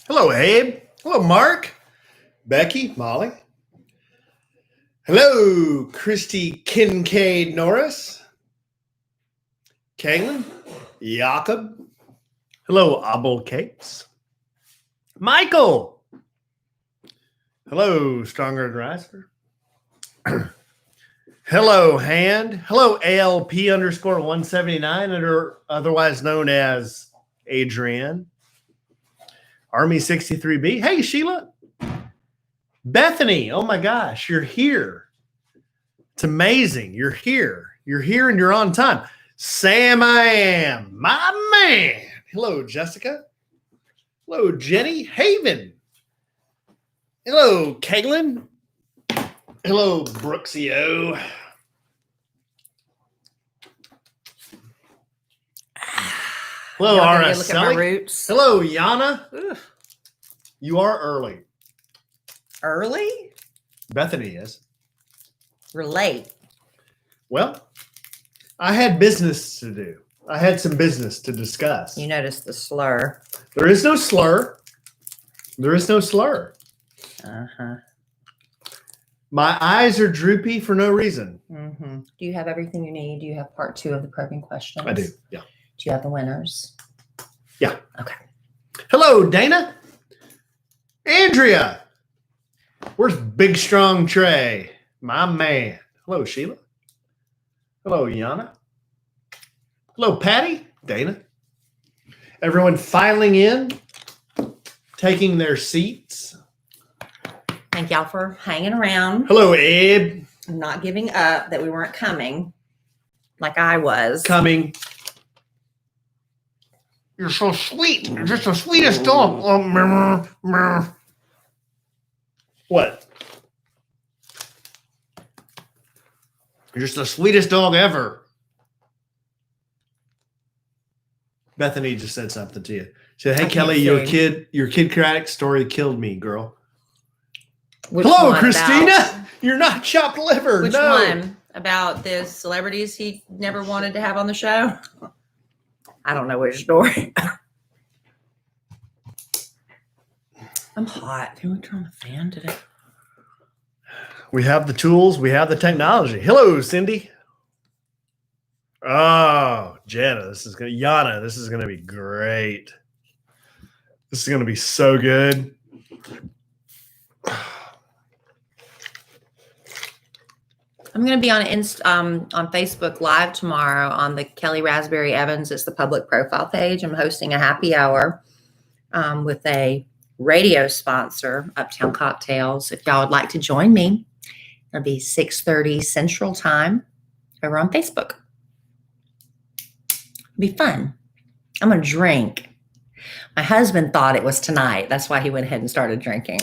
Hello, Abe. Hello, Mark. Becky, Molly. Hello, Christy Kincaid Norris. Kaylin. Jakob. Hello, Abel Capes. Michael. Hello, Stronger and Riser. Hello, Hand. Hello, ALP_179, or otherwise known as Adrienne. Army 63B. Hey, Sheila. Bethany. Oh my gosh, you're here. It's amazing. You're here. You're here and you're on time. Sam, I am. My man. Hello, Jessica. Hello, Jenny. Haven. Hello, Kaylin. Hello, Brooksio. Hello, R.S. Look at my roots. Hello, Yana. Ugh. You are early. Early? Bethany is. We're late. Well, I had business to do. I had some business to discuss. You noticed the slur. There is no slur. There is no slur. Uh-huh. My eyes are droopy for no reason. Mm-hmm. Do you have everything you need? Do you have part 2 of the probing questions? I do, yeah. Do you have the winners? Yeah. Okay. Hello, Dana. Andrea. Where's Big Strong Trey? My man. Hello, Sheila. Hello, Yana. Hello, Patty. Dana. Everyone filing in, taking their seats. Thank y'all for hanging around. Hello, Abe. Not giving up that we weren't coming like I was. Coming. You're so sweet. You're just the sweetest dog. What? You're just the sweetest dog ever. Bethany just said something to you. She said, "Hey, Kelly, your kid crack story killed me, girl." Hello, Christina. You're not chopped liver. Which no. one? About the celebrities he never wanted to have on the show? I don't know which story. I'm hot. Can we turn on the fan today? We have the tools. We have the technology. Hello, Cindy. Oh, Yana, this is going to be great. This is going to be so good. I'm going to be on Facebook Live tomorrow on the Kelly Raspberry Evans. It's the public profile page. I'm hosting a happy hour with a radio sponsor, Uptown Cocktails. If y'all would like to join me, it'll be 6:30 Central Time over on Facebook. It'll be fun. I'm going to drink. My husband thought it was tonight. That's why he went ahead and started drinking.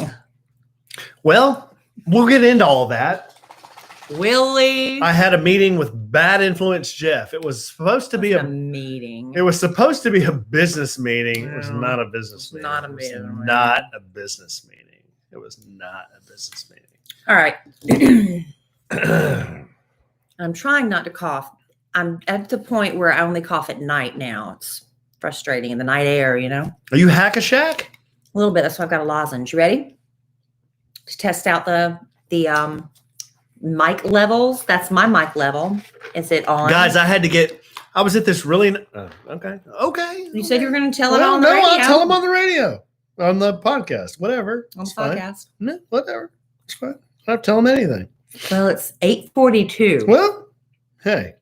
Well, we'll get into all that. Willie. I had a meeting with Bad Influence Jeff. It was supposed to be a meeting. It was supposed to be a business meeting. It was not a business meeting. Not a meeting. Not a business meeting. It was not a business meeting. All right. I'm trying not to cough. I'm at the point where I only cough at night now. It's frustrating in the night air, you know. Are you hack-a-shack? A little bit. That's why I've got a lozenge. You ready? To test out the mic levels. That's my mic level. Is it on? Guys, I was at this really. Okay. You said you were going to tell it on the radio. I'll tell them on the radio, on the podcast, whatever. On the podcast. No, whatever. It's fine. I don't tell them anything. Well, it's 8:42. Well, hey.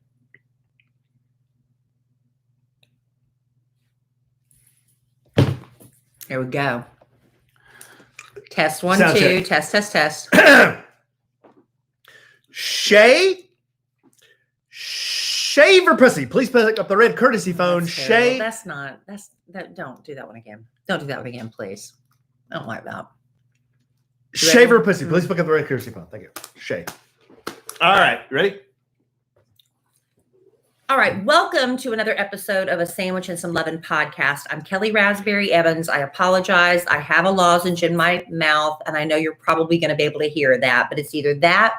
Here we go. Test 1, Sound 2. check. Test. Shave her pussy. Please pick up the red courtesy phone. Shay. Don't do that one again. Don't do that one again, please. I don't like that. Shave her pussy. Please pick up the red courtesy phone. Thank you. Shay. All right. Ready? All right. Welcome to another episode of A Sandwich and Some Lovin' podcast. I'm Kelly Raspberry Evans. I apologize. I have a lozenge in my mouth, and I know you're probably going to be able to hear that, but it's either that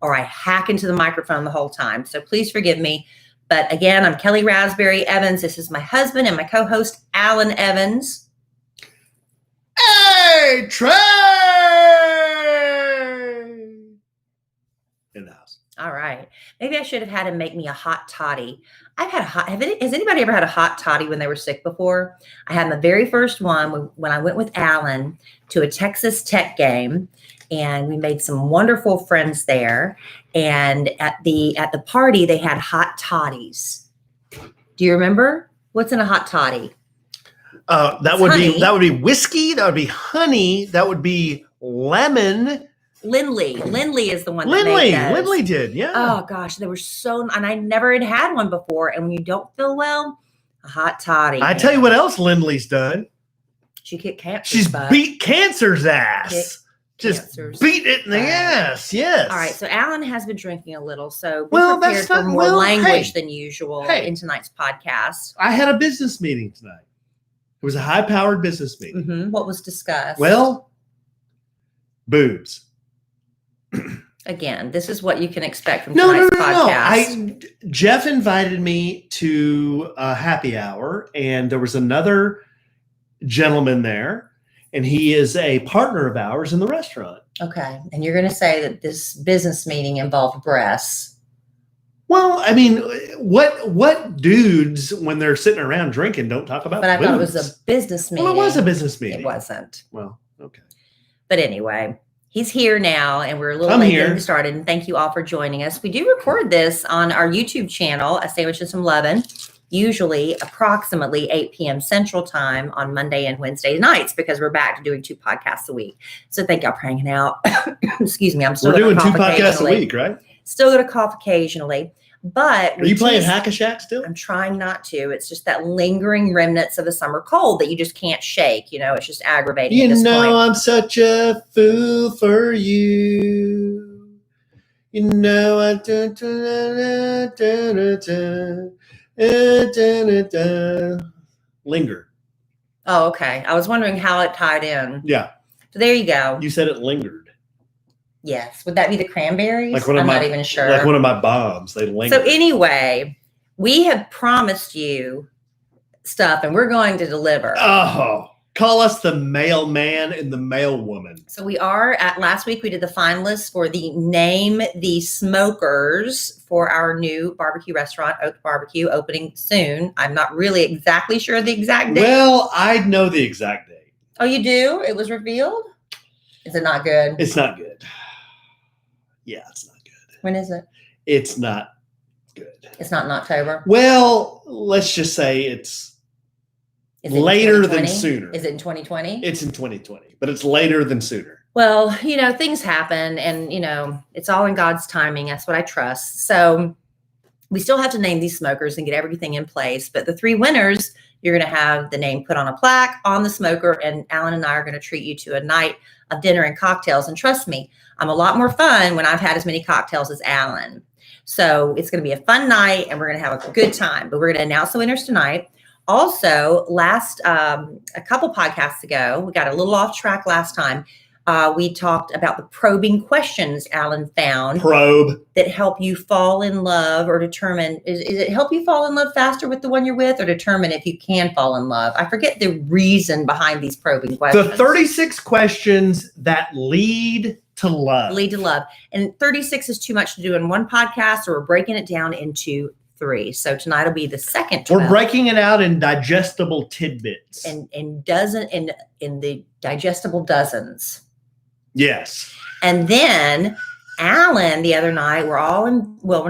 or I hack into the microphone the whole time. So please forgive me. But again, I'm Kelly Raspberry Evans. This is my husband and my co-host, Alan Evans. Trey in the house. All right. Maybe I should have had him make me a hot toddy. I've had a hot. Has anybody ever had a hot toddy when they were sick before? I had my very first one when I went with Alan to a Texas Tech game, and we made some wonderful friends there. And at the party, they had hot toddies. Do you remember what's in a hot toddy? That would be whiskey. That would be honey. That would be lemon. Lindley is the one that made those. Lindley did, yeah. Oh gosh, they were and I never had one before. And when you don't feel well, a hot toddy. I tell you what else Lindley's done. She kicked cancer. She's beat cancer's ass. Just beat it in the ass. Yes. All right. So Alan has been drinking a little, so be prepared for more language than usual in tonight's podcast. I had a business meeting tonight. It was a high-powered business meeting. Mm-hmm. What was discussed? Well, boobs. Again, this is what you can expect from tonight's podcast. Jeff invited me to a happy hour, and there was another gentleman there, and he is a partner of ours in the restaurant. Okay. And you're going to say that this business meeting involved breasts. Well, I mean, what dudes, when they're sitting around drinking, don't talk about boobs? But I thought it was a business meeting. Well, it was a business meeting. It wasn't. Well, okay. But anyway, he's here now, and we're a little late getting started. And thank you all for joining us. We do record this on our YouTube channel, A Sandwiches from Lovin, usually approximately 8 p.m. Central Time on Monday and Wednesday nights, because we're back to doing 2 podcasts a week. So thank y'all for hanging out. Excuse me. We're doing 2 podcasts a week, right? Still going to cough occasionally. But are you playing Hack-a-Shack still? I'm trying not to. It's just that lingering remnants of a summer cold that you just can't shake. You know, it's just aggravating. You know, I'm such a fool for you. You know, I linger. Oh, okay. I was wondering how it tied in. Yeah. So there you go. You said it lingered. Yes. Would that be the cranberries? I'm not even sure. Like one of my bombs. They linger. So anyway, we have promised you stuff, and we're going to deliver. Oh, call us the mailman and the mailwoman. So we are last week we did the finalists for the Name the Smokers for our new barbecue restaurant, Oak Barbecue, opening soon. I'm not really exactly sure the exact date. Well, I know the exact date. Oh, you do? It was revealed? Is it not good? It's not good. Yeah, it's not good. When is it? It's not good. It's not in October? Well, let's just say it's later than sooner. Is it in 2020? It's in 2020, but it's later than sooner. Well, you know, things happen, and, you know, it's all in God's timing. That's what I trust. So we still have to name these smokers and get everything in place. But the 3 winners, you're going to have the name put on a plaque on the smoker, and Alan and I are going to treat you to a night of dinner and cocktails. And trust me, I'm a lot more fun when I've had as many cocktails as Alan. So it's going to be a fun night, and we're going to have a good time. But we're going to announce the winners tonight. Also, a couple podcasts ago, we got a little off track last time. We talked about the probing questions Alan found that help you fall in love or determine, is it help you fall in love faster with the one you're with, or determine if you can fall in love? I forget the reason behind these probing questions. The 36 questions that lead to love. Lead to love. And 36 is too much to do in one podcast, so we're breaking it down into 3. So tonight will be the second 12. We're breaking it out in digestible tidbits. And in the digestible dozens. Yes. And then Alan, the other night, we're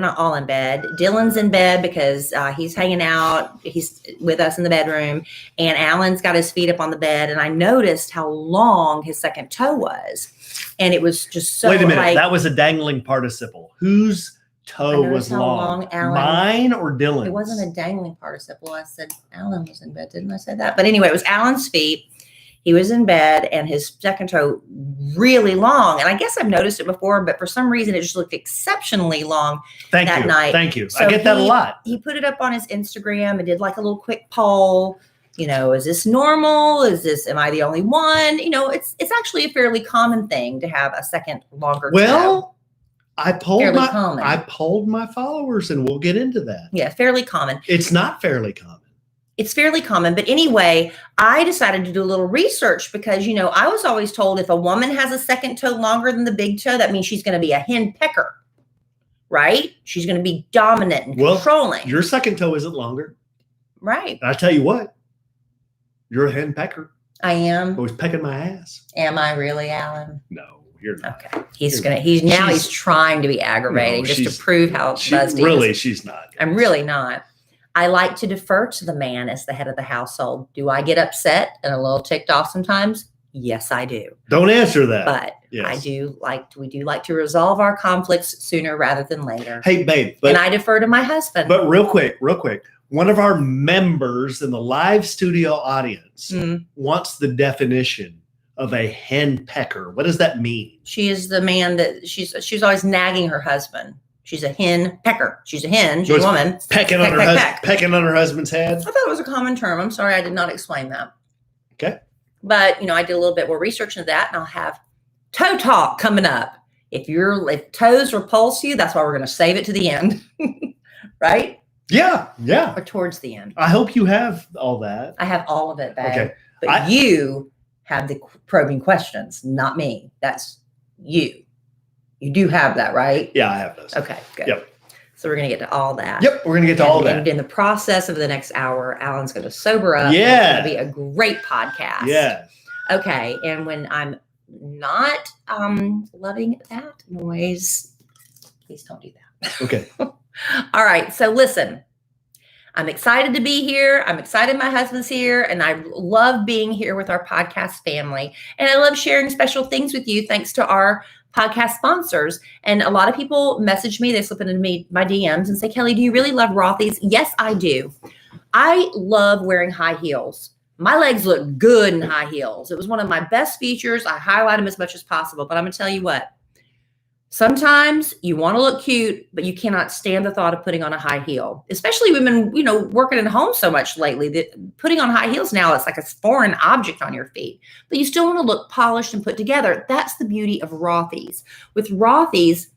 not all in bed. Dylan's in bed because he's hanging out. He's with us in the bedroom. And Alan's got his feet up on the bed. And I noticed how long his second toe was. And it was just so. Wait a minute. That was a dangling participle. Whose toe was long? Mine or Dylan's? It wasn't a dangling participle. I said Alan was in bed. Didn't I say that? But anyway, it was Alan's feet. He was in bed, and his second toe really long. And I guess I've noticed it before, but for some reason it just looked exceptionally long that night. Thank you. So I get that a lot. He put it up on his Instagram and did like a little quick poll. You know, is this normal? Am I the only one? You know, it's actually a fairly common thing to have a second longer toe. Well, I polled my followers, and we'll get into that. Yeah, fairly common. It's not fairly common. It's fairly common. But anyway, I decided to do a little research because, I was always told if a woman has a second toe longer than the big toe, that means she's going to be a hen pecker, right? She's going to be dominant and controlling. Your second toe isn't longer. Right. And I tell you what, you're a hen pecker. I am. Always pecking my ass. Am I really, Alan? No, you're not. Okay. He's trying to be aggravating just to prove how buzzed he is. She's not. I'm really not. I like to defer to the man as the head of the household. Do I get upset and a little ticked off sometimes? Yes, I do. Don't answer that. But yes. We do like to resolve our conflicts sooner rather than later. Hey, babe. And I defer to my husband. But real quick. One of our members in the live studio audience wants the definition of a hen pecker. What does that mean? She is the man that she's always nagging her husband. She's a hen pecker. She's a hen. She's a woman. Pecking on her husband's head. I thought it was a common term. I'm sorry, I did not explain that. Okay. But I did a little bit more research into that, and I'll have toe talk coming up. If toes repulse you, that's why we're going to save it to the end, right? Yeah. Or towards the end. I hope you have all that. I have all of it, babe. Okay. But you have the probing questions, not me. That's you. You do have that, right? Yeah, I have those. Okay, good. Yep. So we're going to get to all that. Yep, we're going to get to all that. And in the process of the next hour, Alan's going to sober up. Yeah. It's going to be a great podcast. Yeah. Okay, and when I'm not loving that noise, please don't do that. Okay. All right, so listen. I'm excited to be here. I'm excited my husband's here, and I love being here with our podcast family. And I love sharing special things with you thanks to our podcast sponsors. And a lot of people message me, they slip into my DMs and say, Kelly, do you really love Rothy's? Yes, I do. I love wearing high heels. My legs look good in high heels. It was one of my best features. I highlight them as much as possible, but I'm going to tell you what. Sometimes you want to look cute, but you cannot stand the thought of putting on a high heel, especially women, working at home so much lately that putting on high heels now, it's like a foreign object on your feet, but you still want to look polished and put together. That's the beauty of Rothy's. With Rothy's,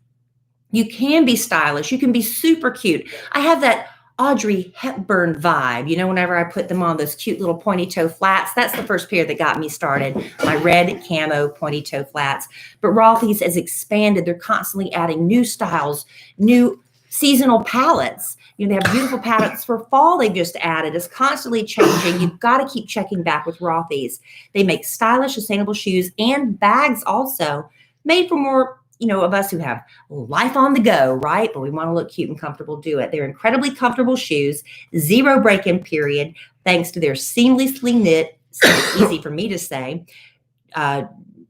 you can be stylish. You can be super cute. I have that Audrey Hepburn vibe, whenever I put them on those cute little pointy toe flats. That's the first pair that got me started, my red camo pointy toe flats. But Rothy's has expanded. They're constantly adding new styles, new seasonal palettes. They have beautiful palettes for fall they've just added. It's constantly changing. You've got to keep checking back with Rothy's. They make stylish, sustainable shoes and bags also made for more of us who have life on the go, right? But we want to look cute and comfortable, do it. They're incredibly comfortable shoes, 0 break-in period, thanks to their seamlessly knit, so easy for me to say,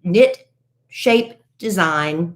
knit shape design.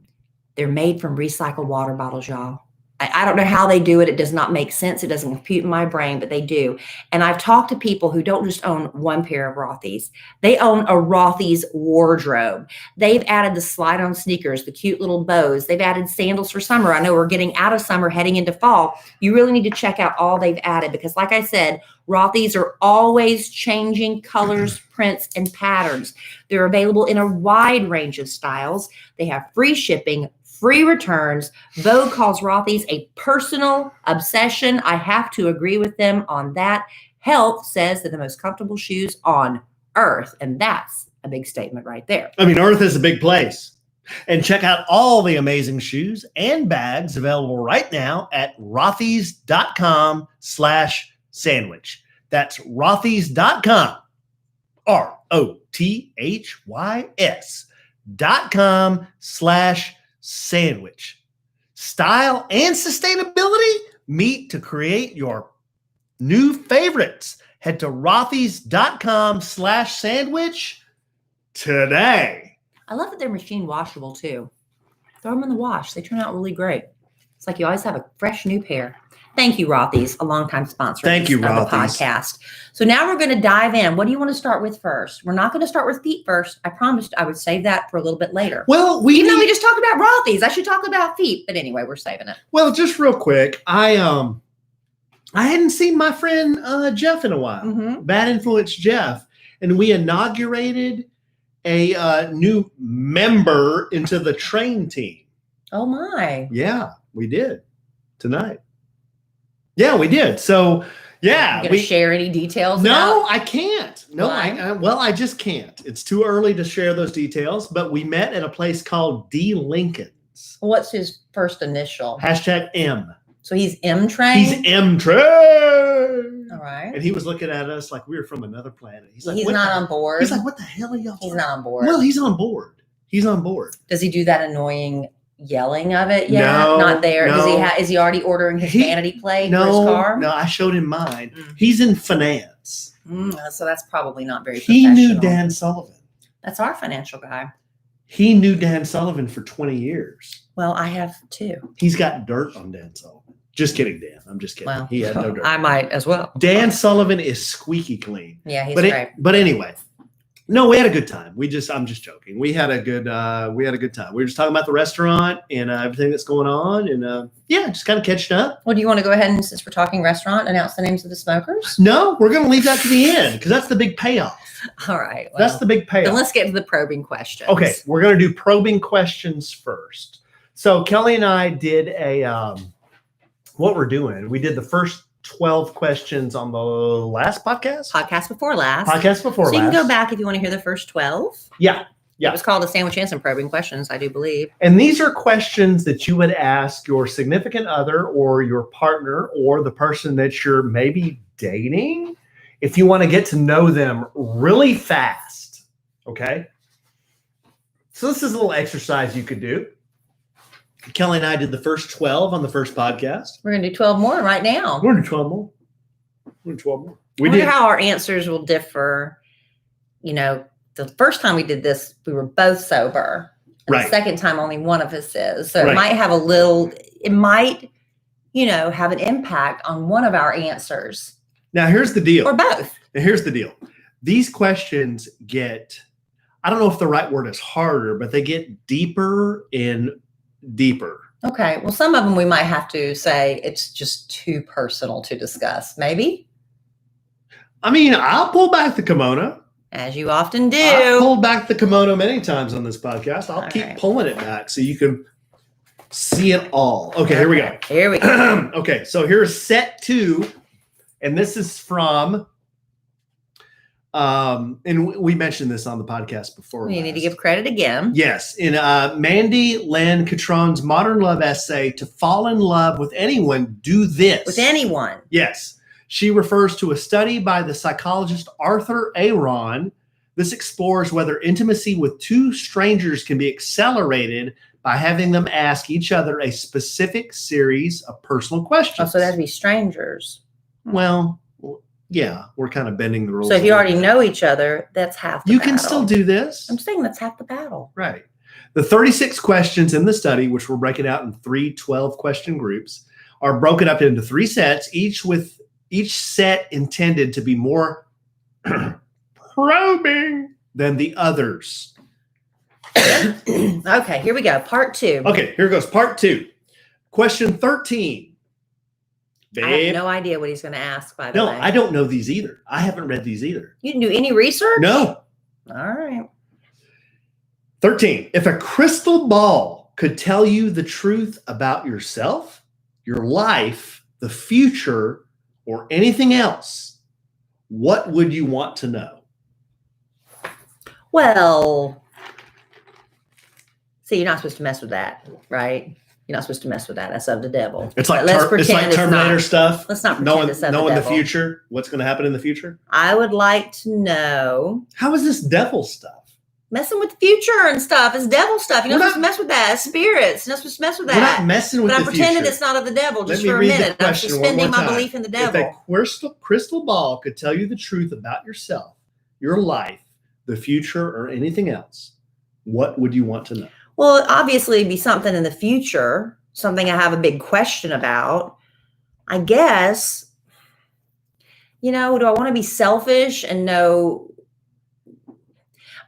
They're made from recycled water bottles, y'all. I don't know how they do it. It does not make sense. It doesn't compute in my brain, but they do. And I've talked to people who don't just own one pair of Rothy's. They own a Rothy's wardrobe. They've added the slide-on sneakers, the cute little bows. They've added sandals for summer. I know we're getting out of summer, heading into fall. You really need to check out all they've added because, like I said, Rothy's are always changing colors, prints, and patterns. They're available in a wide range of styles. They have free shipping, free returns. Vogue calls Rothy's a personal obsession. I have to agree with them on that. Health says they're the most comfortable shoes on earth. And that's a big statement right there. I mean, Earth is a big place. And check out all the amazing shoes and bags available right now at rothys.com/sandwich. That's rothys.com, ROTHYS.com/sandwich. Style and sustainability meet to create your new favorites. Head to rothys.com/sandwich today. I love that they're machine washable too. Throw them in the wash. They turn out really great. It's like you always have a fresh new pair. Thank you, Rothy's, a longtime sponsor Thank you, of the Rothy's. podcast. So now we're going to dive in. What do you want to start with first? We're not going to start with feet first. I promised I would save that for a little bit later. Well, Even though we just talked about Rothy's, I should talk about feet. But anyway, we're saving it. Well, just real quick, I hadn't seen my friend Jeff in a while. Mm-hmm. Bad Influence Jeff, and we inaugurated a new member into the train team. Oh my! Yeah, we did tonight. Yeah, we did. So yeah, You gonna share any details? No, about? I can't. No, Why? well, I just can't. It's too early to share those details. But we met at a place called D. Lincoln's. What's his first initial? #M. So he's M train. He's M train. All right. And he was looking at us like we were from another planet. He's like, he's not on board. He's like, what the hell are y'all? He's not on board. Well, he's on board. He's on board. Does he do that annoying yelling of it yet? No, Not there. no. Does he is he already ordering his vanity plate for his car? No, I showed him mine. He's in finance. So that's probably not very He professional. knew Dan Sullivan. That's our financial guy. He knew Dan Sullivan for 20 years. Well, I have too. He's got dirt on Dan Sullivan. Just kidding, Dan. I'm just kidding. Well, he had no dirt. I might as well. Dan Sullivan is squeaky clean. Yeah, he's great. But anyway, no, we had a good time. I'm just joking. We had a good time. We were just talking about the restaurant and everything that's going on, and just kind of catching up. Well, do you want to go ahead and, since we're talking restaurant, announce the names of the smokers? No, we're going to leave that to the end because that's the big payoff. All right. Well, That's the big payoff. Then let's get to the probing questions. Okay, we're going to do probing questions first. So Kelly and I did what we're doing. We did the first 12 questions on the last podcast. Podcast before last. So you can go back if you want to hear the first 12. Yeah. It was called the Sandwich and Some Probing Questions, I do believe. And these are questions that you would ask your significant other or your partner or the person that you're maybe dating if you want to get to know them really fast. Okay? So this is a little exercise you could do. Kelly and I did the first 12 on the first podcast. We're going to do 12 more right now. We're going to do 12 more. We wonder how our answers will differ. You know, the first time we did this, we were both sober. And Right. The second time, only one of us is. So Right. it might have have an impact on one of our answers. Now, here's the deal. Or both. These questions get, I don't know if the right word is harder, but they get deeper and deeper. Okay. Well, some of them we might have to say it's just too personal to discuss. Maybe. I mean, I'll pull back the kimono. As you often do. I've pulled back the kimono many times on this podcast. I'll All keep right. pulling it back so you can see it all. Okay, here we go. Here we go. Okay, so here's set 2. And this is from, and we mentioned this on the podcast before. You need to give credit again. Yes. In Mandy Lynn Catron's Modern Love essay, to fall in love with anyone, do this. With anyone. Yes. She refers to a study by the psychologist Arthur Aron. This explores whether intimacy with two strangers can be accelerated by having them ask each other a specific series of personal questions. Oh, so that'd be strangers. Well, yeah, we're kind of bending the rules. So if a you little already bit. know each other, that's half the You battle. can still do this. I'm saying that's half the battle. Right. The 36 questions in the study, which we're breaking out in 3 12-question groups, are broken up into 3 sets, each set intended to be more probing than the others. Okay, here we go. Part 2. Okay, here goes. Part 2. Question 13. I have no idea what he's going to ask, by the No, way. I don't know these either. I haven't read these either. You didn't do any research? No. All right. 13. If a crystal ball could tell you the truth about yourself, your life, the future, or anything else, what would you want to know? Well, see, you're not supposed to mess with that, right? You're not supposed to mess with that. That's of the devil. It's like, But let's it's pretend like Terminator not. stuff. Let's not pretend it's of the Knowing the devil. future, what's going to happen in the future. I would like to know. How is this devil stuff? Messing with the future and stuff. It's devil stuff. You're not supposed to mess with that. It's spirits. You're not supposed to mess with We're that. not messing with But the I'm pretending future. it's not of the devil just Let me for a read the minute. I'm question one suspending more my time. belief in the If devil. a crystal ball could tell you the truth about yourself, your life, the future, or anything else, what would you want to know? Well, obviously, it'd be something in the future, something I have a big question about. I guess, do I want to be selfish and know?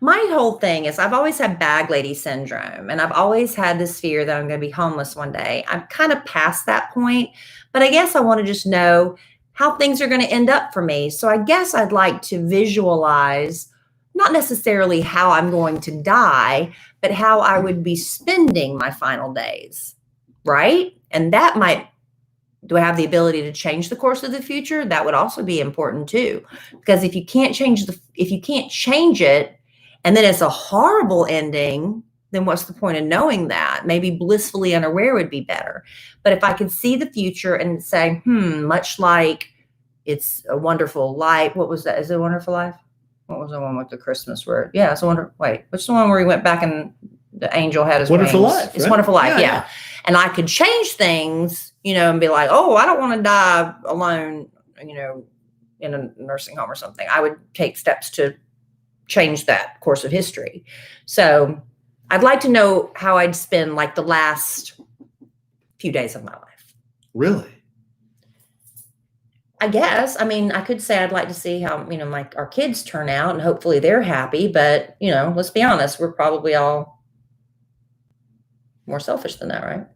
My whole thing is I've always had bag lady syndrome, and I've always had this fear that I'm going to be homeless one day. I'm kind of past that point, but I guess I want to just know how things are going to end up for me. So I guess I'd like to visualize not necessarily how I'm going to die, but how I would be spending my final days, right? And that might do I have the ability to change the course of the future? That would also be important too, because if you can't change it, and then it's a horrible ending, then what's the point of knowing that? Maybe blissfully unaware would be better. But if I could see the future and say, much like It's a Wonderful Life. What was that? Is it a Wonderful Life? What was the one with the Christmas word? Yeah, it's a wonderful. Wait, which the one where he went back and the angel had his Wonderful wings? Life. It's right? Wonderful Life. Yeah, Yeah. And I could change things, and be like, oh, I don't want to die alone, in a nursing home or something. I would take steps to change that course of history. So I'd like to know how I'd spend like the last few days of my life. Really? I guess. I mean, I could say I'd like to see how, our kids turn out and hopefully they're happy. But, let's be honest, we're probably all more selfish than that, right?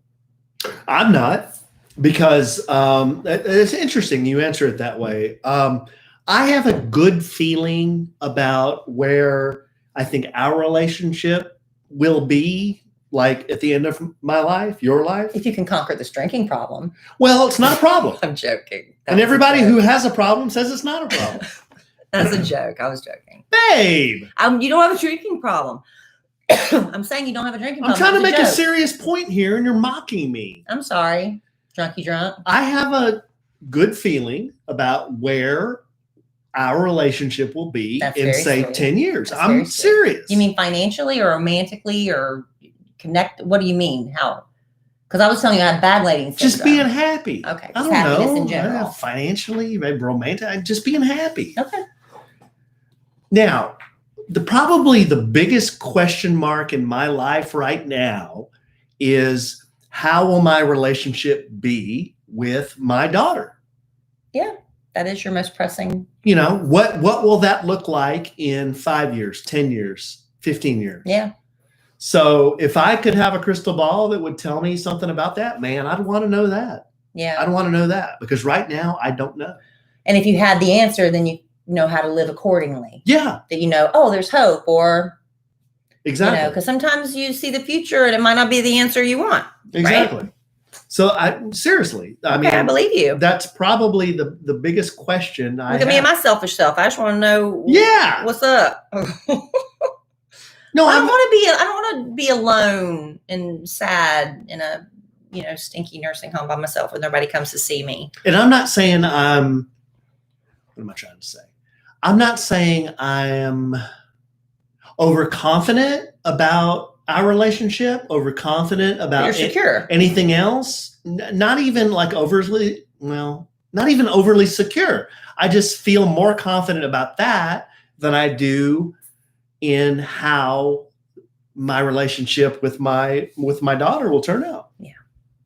I'm not, because it's interesting you answer it that way. I have a good feeling about where I think our relationship will be, like at the end of my life, your life. If you can conquer this drinking problem. Well, it's not a problem. I'm joking. And everybody who has a problem says it's not a problem. That's a joke. I was joking. Babe. You don't have a drinking problem. I'm saying you don't have a drinking problem. I'm trying to That's make a serious point here, and you're mocking me. I'm sorry. Drunky drunk. I have a good feeling about where our relationship will be in, say, sweet. 10 years. That's I'm serious. You mean financially or romantically or connect? What do you mean? How? Because I was telling you I had bad lady syndrome. Just being happy. Okay. I Just don't happiness know. in general. Financially, maybe romantic. Just being happy. Okay. Now, probably the biggest question mark in my life right now is, how will my relationship be with my daughter? Yeah, that is your most pressing. What will that look like in 5 years, 10 years, 15 years? Yeah. So if I could have a crystal ball that would tell me something about that, man, I'd want to know that. Yeah. I'd want to know that, because right now I don't know. And if you had the answer, then you know how to live accordingly. Yeah. That oh, there's hope, or exactly. Because sometimes you see the future and it might not be the answer you want. Exactly. Right? So seriously, I mean, I believe you. That's probably the biggest question I have. Look at me and my selfish self. I just want to know. Yeah. What's up? No, I don't want to be alone and sad in a stinky nursing home by myself when nobody comes to see me. And I'm not saying what am I trying to say? I'm not saying I am overconfident about our relationship, overconfident about You're secure. Anything else. Not even like not even overly secure. I just feel more confident about that than I do in how my relationship with my daughter will turn out. Yeah.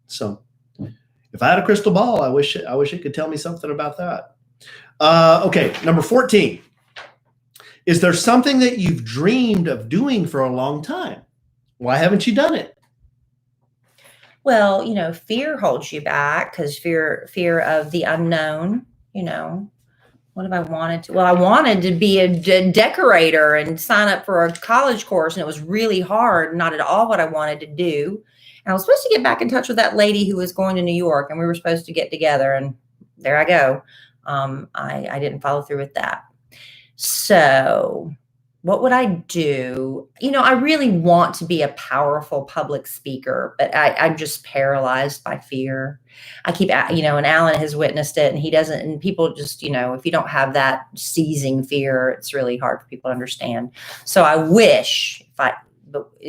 So if I had a crystal ball, I wish it could tell me something about that. Okay, number 14. Is there something that you've dreamed of doing for a long time? Why haven't you done it? Well, fear holds you back, because fear of the unknown. What have I wanted to? Well, I wanted to be a decorator and sign up for a college course, and it was really hard, not at all what I wanted to do. And I was supposed to get back in touch with that lady who was going to New York, and we were supposed to get together, and there I go. I didn't follow through with that. So what would I do? I really want to be a powerful public speaker, but I'm just paralyzed by fear. I keep, and Alan has witnessed it, and he doesn't, and people just, if you don't have that seizing fear, it's really hard for people to understand. So I wish what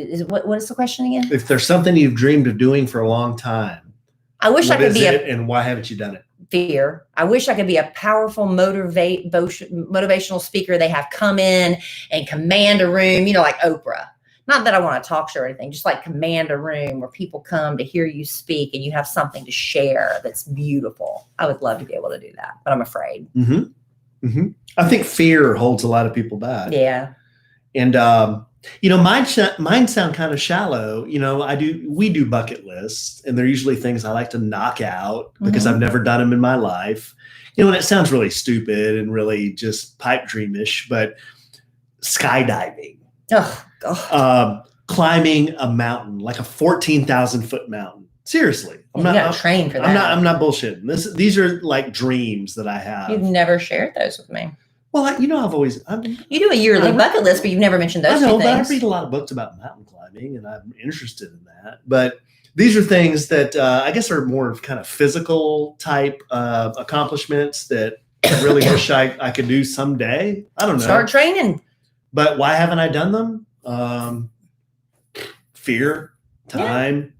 is the question again? If there's something you've dreamed of doing for a long time, I wish I could be and why haven't you done it? Fear. I wish I could be a powerful motivational speaker. They have come in and command a room, like Oprah. Not that I want to talk show or anything, just like command a room where people come to hear you speak and you have something to share that's beautiful. I would love to be able to do that, but I'm afraid. Mm-hmm. Mm-hmm. I think fear holds a lot of people back. Yeah. And, mine sound kind of shallow. We do bucket lists, and they're usually things I like to knock out because I've never done them in my life. And it sounds really stupid and really just pipe dreamish, but skydiving, climbing a mountain, like a 14,000 foot mountain. Seriously, You got to train for that. I'm not bullshitting. These are like dreams that I have. You've never shared those with me. Well, I've you do a yearly bucket list, but you've never mentioned those two things. But I read a lot of books about mountain climbing, and I'm interested in that. But these are things that I guess are more of kind of physical type accomplishments that I really wish I could do someday. I don't know. Start training. But why haven't I done them? Fear, time.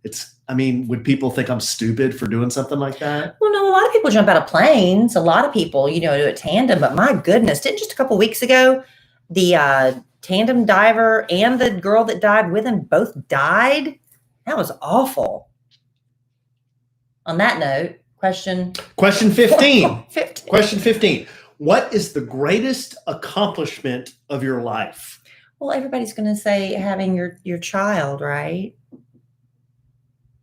Yeah. Would people think I'm stupid for doing something like that? Well, no, a lot of people jump out of planes. A lot of people, do a tandem. But my goodness, didn't just a couple weeks ago, the tandem diver and the girl that died with him both died? That was awful. On that note, question 15. Question 15. What is the greatest accomplishment of your life? Well, everybody's going to say having your child, right?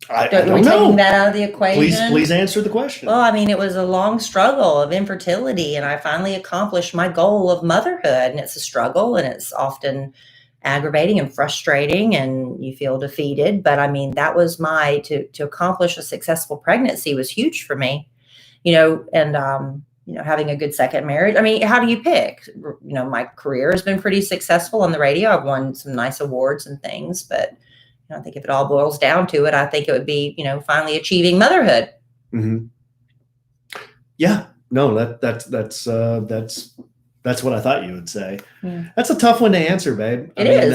I don't know. Taking that out of the equation. Please answer the question. Well, it was a long struggle of infertility, and I finally accomplished my goal of motherhood. And it's a struggle, and it's often aggravating and frustrating, and you feel defeated. But that was to accomplish a successful pregnancy was huge for me, and having a good second marriage. How do you pick? My career has been pretty successful on the radio. I've won some nice awards and things, but I think if it all boils down to it, I think it would be, finally achieving motherhood. Mm-hmm. Yeah, no, that's what I thought you would say. Yeah. That's a tough one to answer, babe. It is.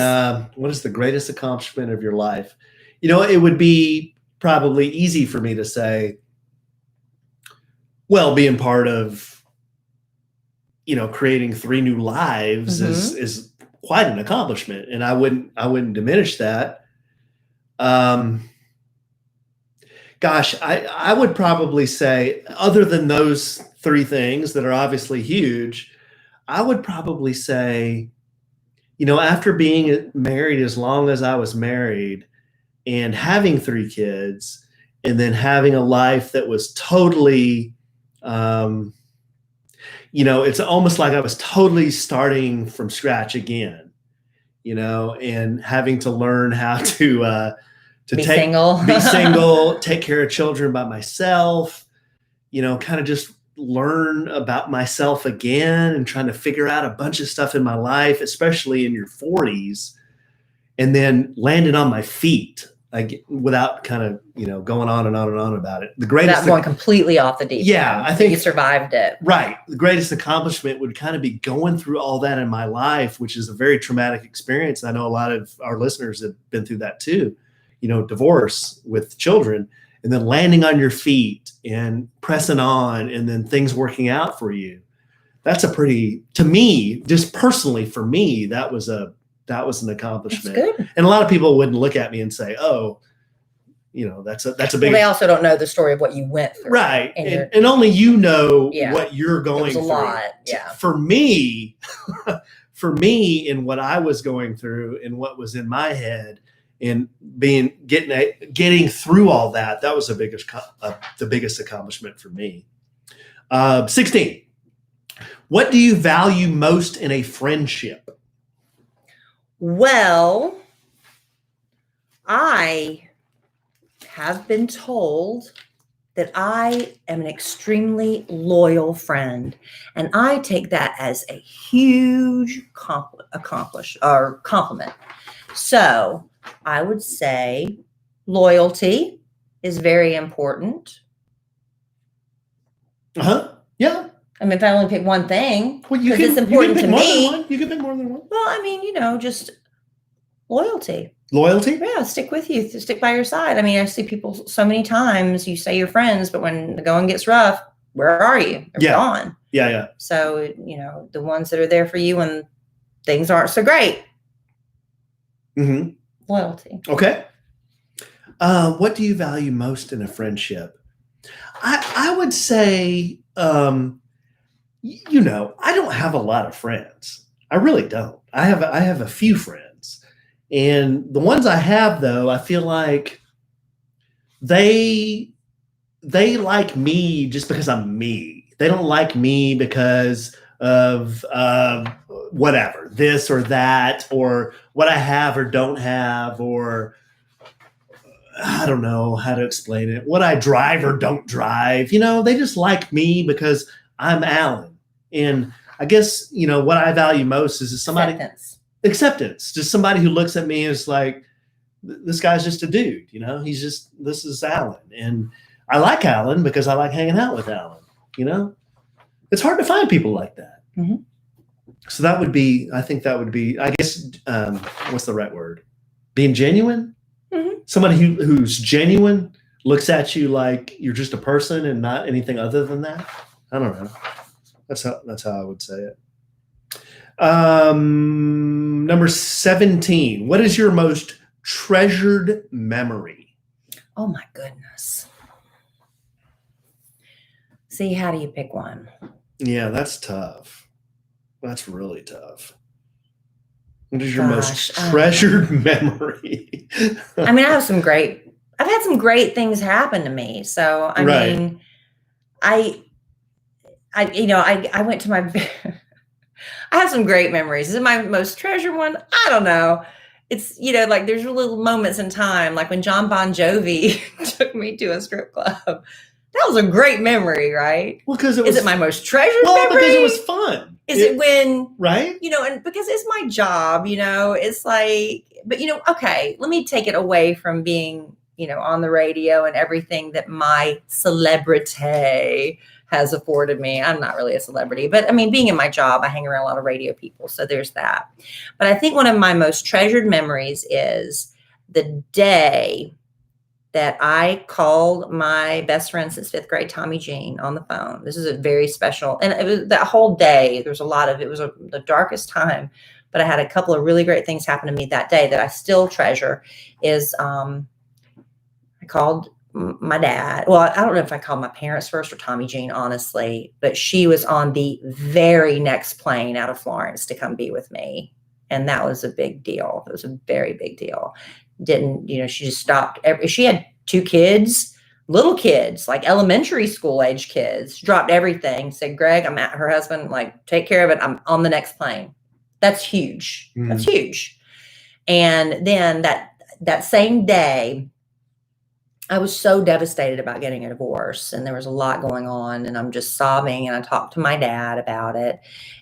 What is the greatest accomplishment of your life? It would be probably easy for me to say, well, being part of, creating 3 new lives is quite an accomplishment, and I wouldn't diminish that. Gosh, I would probably say, other than those 3 things that are obviously huge, I would probably say, after being married as long as I was married and having 3 kids and then having a life that was totally, it's almost like I was totally starting from scratch again, and having to learn how to be single, take care of children by myself, kind of just learn about myself again and trying to figure out a bunch of stuff in my life, especially in your 40s, and then landed on my feet, like without kind of, going on and on and on about it. The greatest, without going completely off the deep end. Yeah, I think you survived it. Right. The greatest accomplishment would kind of be going through all that in my life, which is a very traumatic experience. I know a lot of our listeners have been through that too. Divorce with children, and then landing on your feet and pressing on, and then things working out for you. That's to me, just personally for me, that was an accomplishment. That's good. And a lot of people wouldn't look at me and say, "Oh, that's a big." Well, they also don't know the story of what you went through, right? And only what you're going through. It was a lot, yeah. For me, and what I was going through, and what was in my head. And getting through all that was the biggest accomplishment for me. 16. What do you value most in a friendship? Well, I have been told that I am an extremely loyal friend, and I take that as a huge compliment. So I would say loyalty is very important. Yeah. If I only pick one thing, because it's important to me. You can pick more than one. Well, just loyalty. Loyalty? Yeah, stick with you, stick by your side. I see people so many times, you say you're friends, but when the going gets rough, where are you? They're gone. Yeah. So, the ones that are there for you when things aren't so great. Mm-hmm. Loyalty. Okay. What do you value most in a friendship? I would say, I don't have a lot of friends. I really don't. I have a few friends, and the ones I have, though, I feel like they like me just because I'm me. They don't like me because of whatever, this or that, or what I have or don't have, or I don't know how to explain it. What I drive or don't drive, they just like me because I'm Alan. And I guess, what I value most is somebody acceptance. Just somebody who looks at me and is like, this guy's just a dude, this is Alan. And I like Alan because I like hanging out with Alan, it's hard to find people like that. Mm-hmm. So I think that would be, I guess, what's the right word? Being genuine. Mm-hmm. Somebody who's genuine looks at you like you're just a person and not anything other than that. I don't know. That's how I would say it. Number 17. What is your most treasured memory? Oh my goodness. See, how do you pick one? Yeah, that's tough. That's really tough. What is your most treasured memory? I mean, I've had some great things happen to me. So, I mean, I went to my, I have some great memories. Is it my most treasured one? I don't know. It's, like there's little moments in time, like when John Bon Jovi took me to a strip club. That was a great memory, right? Well, because is it my most treasured memory? Because it was fun. Is it when, right? And because it's my job, it's like, but okay, let me take it away from being, on the radio and everything that my celebrity has afforded me. I'm not really a celebrity, but I mean, being in my job, I hang around a lot of radio people. So there's that. But I think one of my most treasured memories is the day that I called my best friend since 5th grade, Tommy Jean, on the phone. This is a very special, and it was that whole day. There was a lot of, it was the darkest time, but I had a couple of really great things happen to me that day that I still treasure. Is I called my dad. Well, I don't know if I called my parents first or Tommy Jean, honestly, but she was on the very next plane out of Florence to come be with me. And that was a big deal. It was a very big deal. She just stopped. She had 2 kids, little kids, like elementary school age kids, dropped everything, said, Greg, I'm at her husband, like, take care of it. I'm on the next plane. That's huge. Mm. That's huge. And then that same day, I was so devastated about getting a divorce, and there was a lot going on, and I'm just sobbing, and I talked to my dad about it.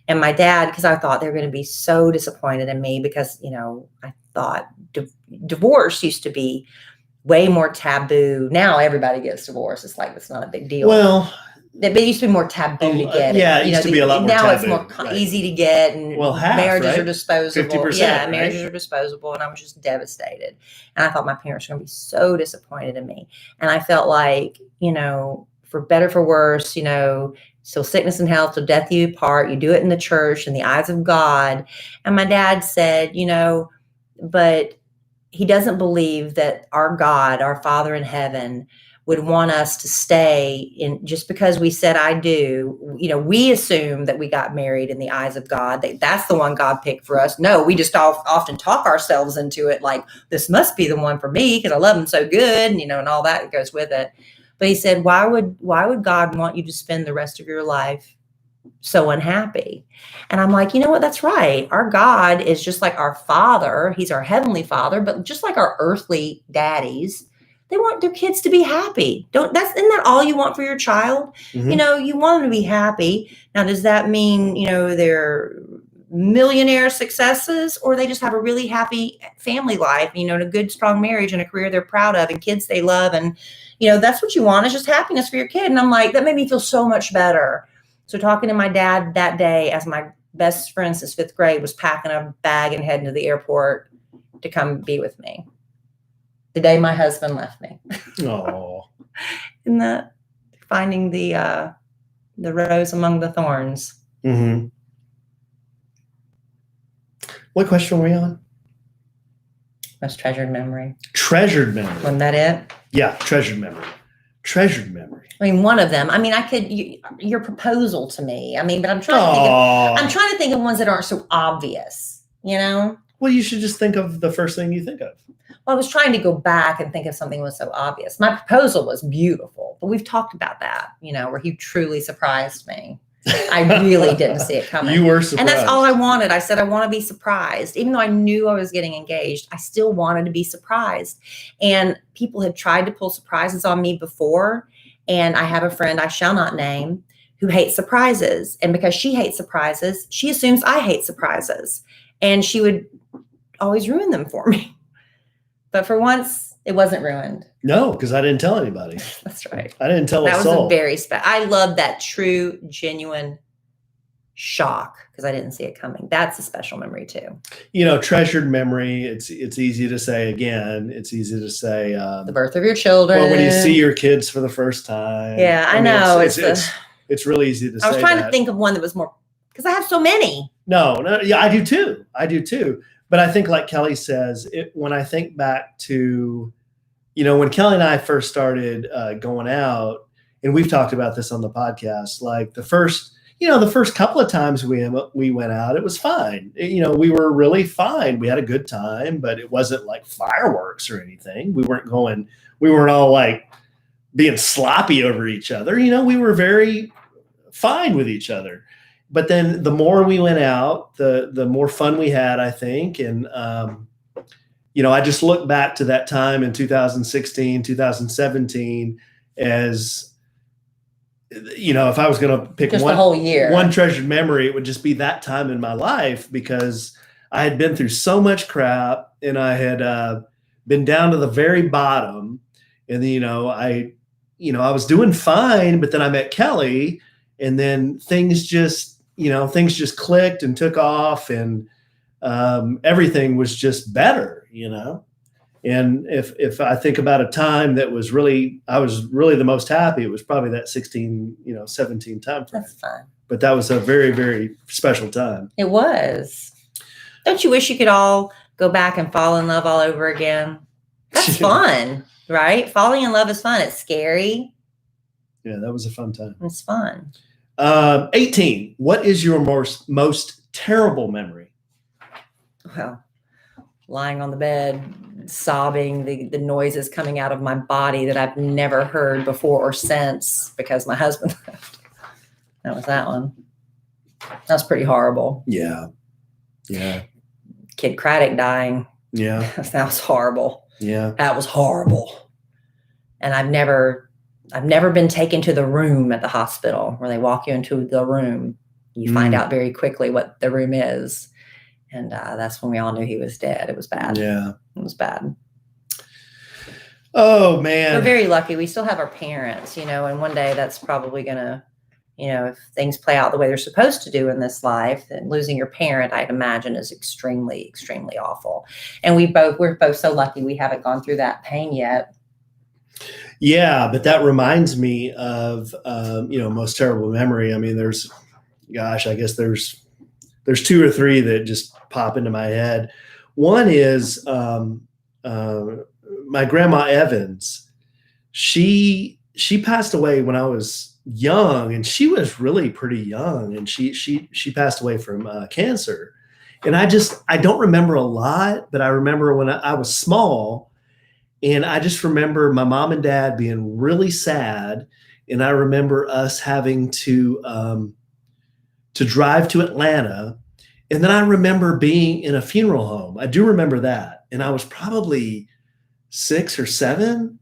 And my dad, because I thought they were going to be so disappointed in me because, I thought divorce used to be way more taboo. Now everybody gets divorced. It's like, it's not a big deal. Well, it used to be more taboo to get. Yeah, it used to be a lot more now taboo. It's more easy to get, and marriages are disposable. 50%, yeah, marriages are disposable, and I was just devastated. And I thought my parents were going to be so disappointed in me. And I felt like, for better, for worse, till sickness and health, till death you part. You do it in the church, in the eyes of God. And my dad said, but he doesn't believe that our God, our Father in heaven, would want us to stay in just because we said I do. We assume that we got married in the eyes of God, that's the one God picked for us. No, we just often talk ourselves into it, like, this must be the one for me because I love him so good, and all that goes with it. But he said, why would God want you to spend the rest of your life so unhappy? And I'm like, you know what? That's right. Our God is just like our Father. He's our heavenly Father, but just like our earthly daddies, they want their kids to be happy. Isn't that all you want for your child? Mm-hmm. You want them to be happy. Now, does that mean, they're millionaire successes, or they just have a really happy family life, and a good, strong marriage and a career they're proud of and kids they love? And, that's what you want, is just happiness for your kid. And I'm like, that made me feel so much better. So talking to my dad that day, as my best friend since 5th grade was packing a bag and heading to the airport to come be with me, the day my husband left me. Oh, Isn't that finding the rose among the thorns? Mm-hmm. What question were we on? Most treasured memory. Treasured memory. Wasn't that it? Yeah, treasured memory. Treasured memory. I mean, one of them. I mean, your proposal to me. I mean, but I'm trying to think of ones that aren't so obvious. Well, you should just think of the first thing you think of. Well, I was trying to go back and think of something that was so obvious. My proposal was beautiful, but we've talked about that, where he truly surprised me. I really didn't see it coming. You were surprised. And that's all I wanted. I said, I want to be surprised. Even though I knew I was getting engaged, I still wanted to be surprised. And people had tried to pull surprises on me before. And I have a friend I shall not name who hates surprises. And because she hates surprises, she assumes I hate surprises. And she would always ruin them for me. But for once, it wasn't ruined. No, because I didn't tell anybody. That's right. I didn't tell a soul. That was a very special. I love that true, genuine shock because I didn't see it coming. That's a special memory too. Treasured memory. It's easy to say again. It's easy to say the birth of your children. Well, when you see your kids for the first time. Yeah, I know. It's really easy to say. I was trying to think of one that was more because I have so many. No, yeah, I do too. But I think, like Kelly says, when I think back to, when Kelly and I first started going out, and we've talked about this on the podcast, like the first couple of times we went out, it was fine. We were really fine. We had a good time, but it wasn't like fireworks or anything. We weren't all like being sloppy over each other. We were very fine with each other. But then the more we went out, the more fun we had, I think. And, I just look back to that time in 2016, 2017 as, if I was going to pick just the whole year, one treasured memory, it would just be that time in my life because I had been through so much crap and I had been down to the very bottom. And then, I was doing fine, but then I met Kelly and then things just clicked and took off and everything was just better, And if I think about a time that I was really the most happy, it was probably that 16, 17 time frame. That's fun. But that was a very, very special time. It was. Don't you wish you could all go back and fall in love all over again? That's fun, right? Falling in love is fun. It's scary. Yeah, that was a fun time. It's fun. 18. What is your most terrible memory? Well, lying on the bed, sobbing, the noises coming out of my body that I've never heard before or since because my husband left. That was that one. That was pretty horrible. Yeah. Yeah. Kid Craddock dying. Yeah. That was horrible. Yeah. That was horrible. And I've never been taken to the room at the hospital where they walk you into the room. You find out very quickly what the room is. And that's when we all knew he was dead. It was bad. Yeah. It was bad. Oh, man. We're very lucky. We still have our parents, and one day that's probably going to, if things play out the way they're supposed to do in this life, then losing your parent, I'd imagine, is extremely, extremely awful. And we're both so lucky we haven't gone through that pain yet. Yeah, but that reminds me of, most terrible memory. I mean, I guess there's two or three that just pop into my head. One is my grandma Evans. She passed away when I was young, and she was really pretty young, and she passed away from cancer. And I don't remember a lot, but I remember when I was small. And I just remember my mom and dad being really sad. And I remember us having to drive to Atlanta. And then I remember being in a funeral home. I do remember that. And I was probably 6 or 7.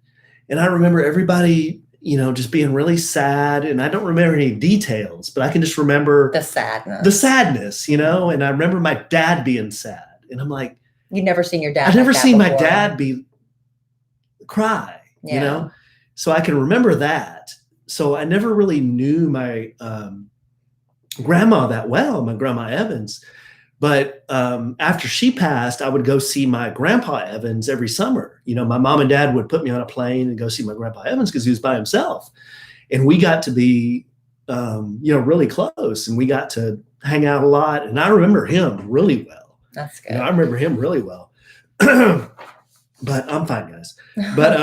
And I remember everybody, just being really sad. And I don't remember any details, but I can just remember the sadness, and I remember my dad being sad. And I'm like, you've never seen your dad. I've never seen my dad cry, so I can remember that. So I never really knew my grandma that well, my grandma Evans. But after she passed, I would go see my grandpa Evans every summer. My mom and dad would put me on a plane and go see my grandpa Evans because he was by himself. And we got to be, really close, and we got to hang out a lot. And I remember him really well. That's good. I remember him really well. But I'm fine, guys. But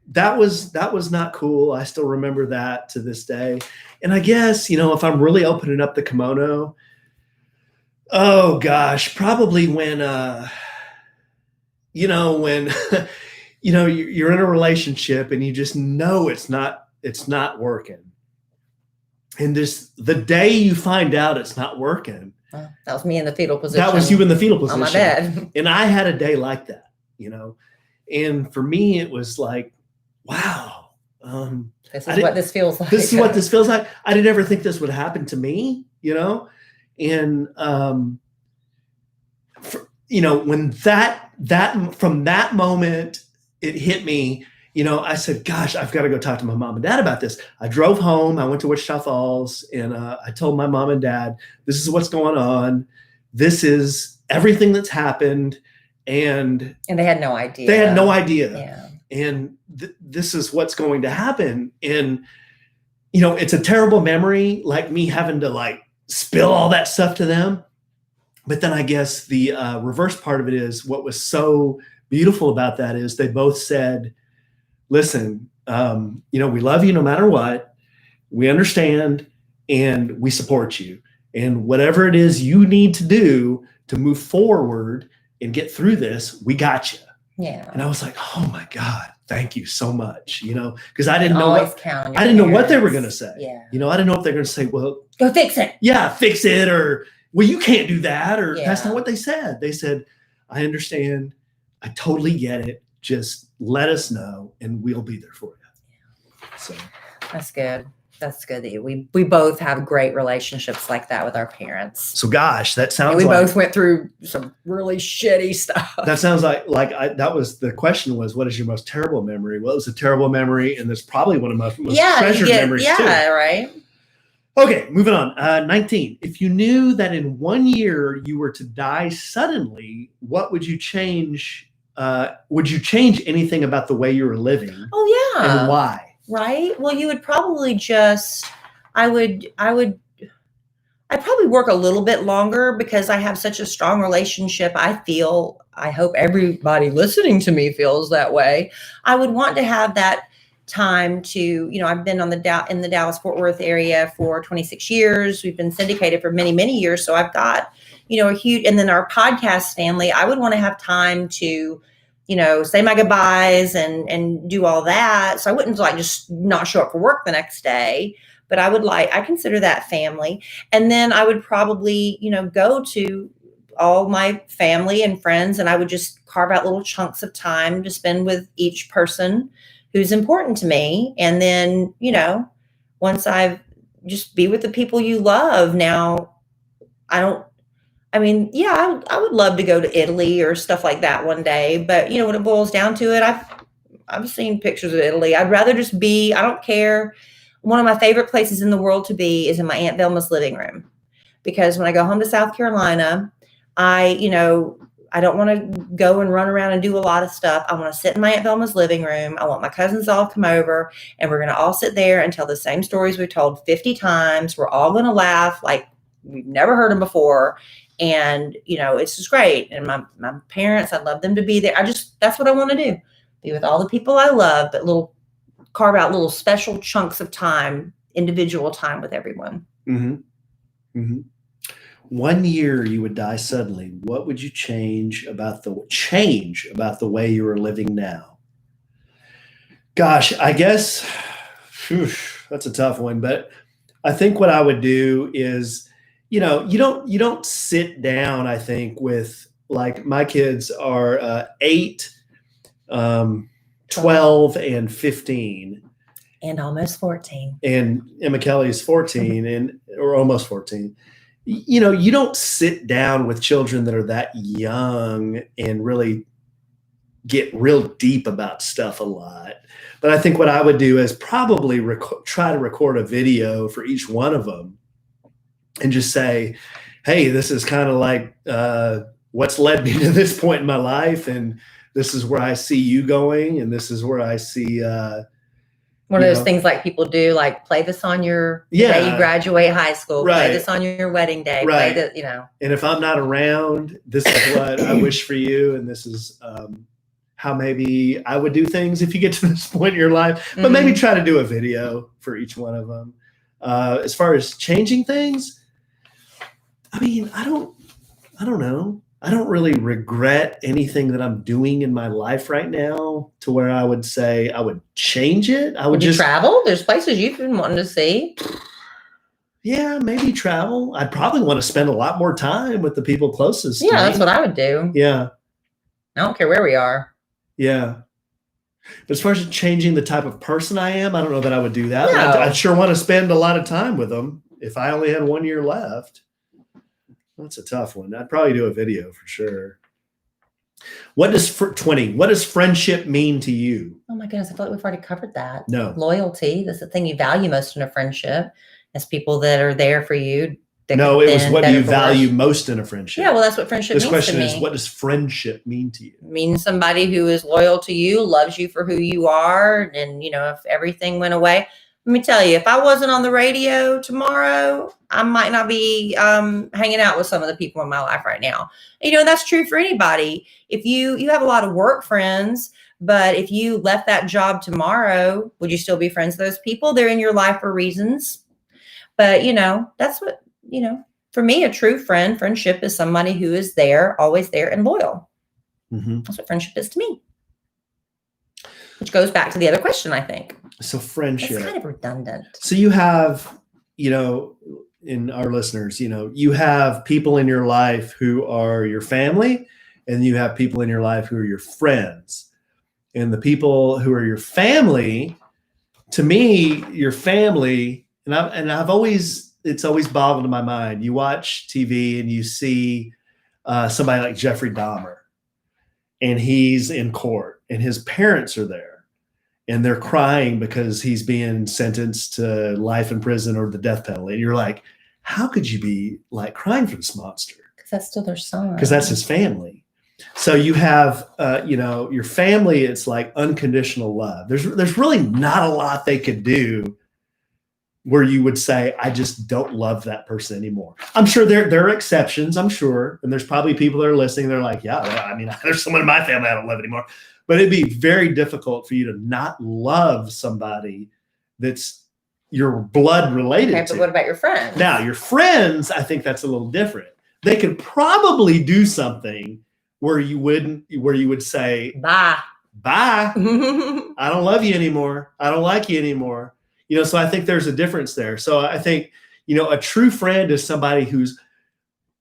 that was not cool. I still remember that to this day. And I guess, if I'm really opening up the kimono, oh gosh, probably when when you're in a relationship and you just know it's not working. And the day you find out it's not working, That was me in the fetal position. That was you in the fetal position. On my bed. And I had a day like that, and for me, it was like, wow. This is what this feels like. This is what this feels like. I didn't ever think this would happen to me, and, when from that moment, it hit me, I said, gosh, I've got to go talk to my mom and dad about this. I drove home. I went to Wichita Falls, and I told my mom and dad, this is what's going on. This is everything that's happened. And they had no idea. They had no idea. Yeah. And this is what's going to happen. And, it's a terrible memory, like me having to spill all that stuff to them. But then I guess the reverse part of it is what was so beautiful about that is they both said, listen, we love you no matter what. We understand and we support you. And whatever it is you need to do to move forward and get through this, we got you. Yeah. And I was like, oh my God, thank you so much. Because I didn't know what they were going to say. Yeah. I didn't know if they're going to say, well, go fix it. Yeah, fix it. Or, well, you can't do that. Or that's not what they said. They said, I understand. I totally get it. Just let us know and we'll be there for you. So that's good. That's good that we both have great relationships like that with our parents. So gosh, that sounds we both went through some really shitty stuff. That sounds that was the question was, what is your most terrible memory? Well, it was a terrible memory, and that's probably one of my most treasured memories too. Yeah, right. Okay, moving on. 19. If you knew that in 1 year you were to die suddenly, what would you change? Would you change anything about the way you were living? Oh yeah. And why? Right. Well, you would probably I'd probably work a little bit longer because I have such a strong relationship. I hope everybody listening to me feels that way. I would want to have that time to, I've been in the Dallas-Fort Worth area for 26 years. We've been syndicated for many, many years. So I've got, a huge, and then our podcast family, I would want to have time to, say my goodbyes and do all that. So I wouldn't just not show up for work the next day, but I consider that family. And then I would probably, go to all my family and friends, and I would just carve out little chunks of time to spend with each person who's important to me. And then, once I've just be with the people you love. Now, I would love to go to Italy or stuff like that one day. But, when it boils down to it, I've seen pictures of Italy. I'd rather just I don't care. One of my favorite places in the world to be is in my Aunt Velma's living room. Because when I go home to South Carolina, I don't want to go and run around and do a lot of stuff. I want to sit in my Aunt Velma's living room. I want my cousins all to come over, and we're going to all sit there and tell the same stories we've told 50 times. We're all going to laugh like we've never heard them before. And, it's just great. And my parents, I'd love them to be there. That's what I want to do. Be with all the people I love, but carve out little special chunks of time, individual time with everyone. Mm-hmm. Mm-hmm. 1 year you would die suddenly. What would you change about the way you are living now? Gosh, I guess that's a tough one, but I think what I would do is, you don't sit down, I think, with my kids are 8, 12, and 15. And almost 14. And Emma Kelly is 14 or almost 14. You don't sit down with children that are that young and really get real deep about stuff a lot. But I think what I would do is probably try to record a video for each one of them and just say, hey, this is kind of what's led me to this point in my life. And this is where I see you going. And this is where I see, one of those things people do, play this on your day you graduate high school, right. Play this on your wedding day, right. Play this, And if I'm not around, this is what I wish for you. And this is how maybe I would do things if you get to this point in your life, but maybe try to do a video for each one of them. As far as changing things, I don't know. I don't really regret anything that I'm doing in my life right now to where I would say I would change it. Would you travel? There's places you've been wanting to see. Yeah, maybe travel. I'd probably want to spend a lot more time with the people closest to Yeah, me. that's what I would do. Yeah. I don't care where we are. Yeah. But as far as changing the type of person I am, I don't know that I would do that. No. But I'd sure want to spend a lot of time with them if I only had 1 year left. That's a tough one. I'd probably do a video for sure. What does 20? What does friendship mean to you? Oh my goodness, I feel like we've already covered that. No. Loyalty. That's the thing you value most in a friendship. As people that are there for you. No, it was what do you value most in a friendship? Yeah, well, that's what friendship means to me. This question is, what does friendship mean to you? It means somebody who is loyal to you, loves you for who you are. And, if everything went away, let me tell you, if I wasn't on the radio tomorrow, I might not be hanging out with some of the people in my life right now. That's true for anybody. If you have a lot of work friends, but if you left that job tomorrow, would you still be friends with those people? They're in your life for reasons. But, that's what, for me, a true friendship is somebody who is there, always there and loyal. Mm-hmm. That's what friendship is to me. Which goes back to the other question, I think. So friendship. It's kind of redundant. So you have, in our listeners, you have people in your life who are your family, and you have people in your life who are your friends. And the people who are your family, to me, your family, it's always boggled in my mind. You watch TV and you see somebody like Jeffrey Dahmer, and he's in court and his parents are there and they're crying because he's being sentenced to life in prison or the death penalty. And you're like, how could you be like crying for this monster? Because that's still their son. Because that's his family. So you have, your family, it's like unconditional love. There's really not a lot they could do where you would say, I just don't love that person anymore. I'm sure there are exceptions, I'm sure. And there's probably people that are listening. They're like, yeah, well, there's someone in my family I don't love anymore. But it'd be very difficult for you to not love somebody that's your blood related to. But what about your friends? Now, your friends, I think that's a little different. They could probably do something where you would say, bye. I don't love you anymore. I don't like you anymore. So I think there's a difference there. So I think, a true friend is somebody who's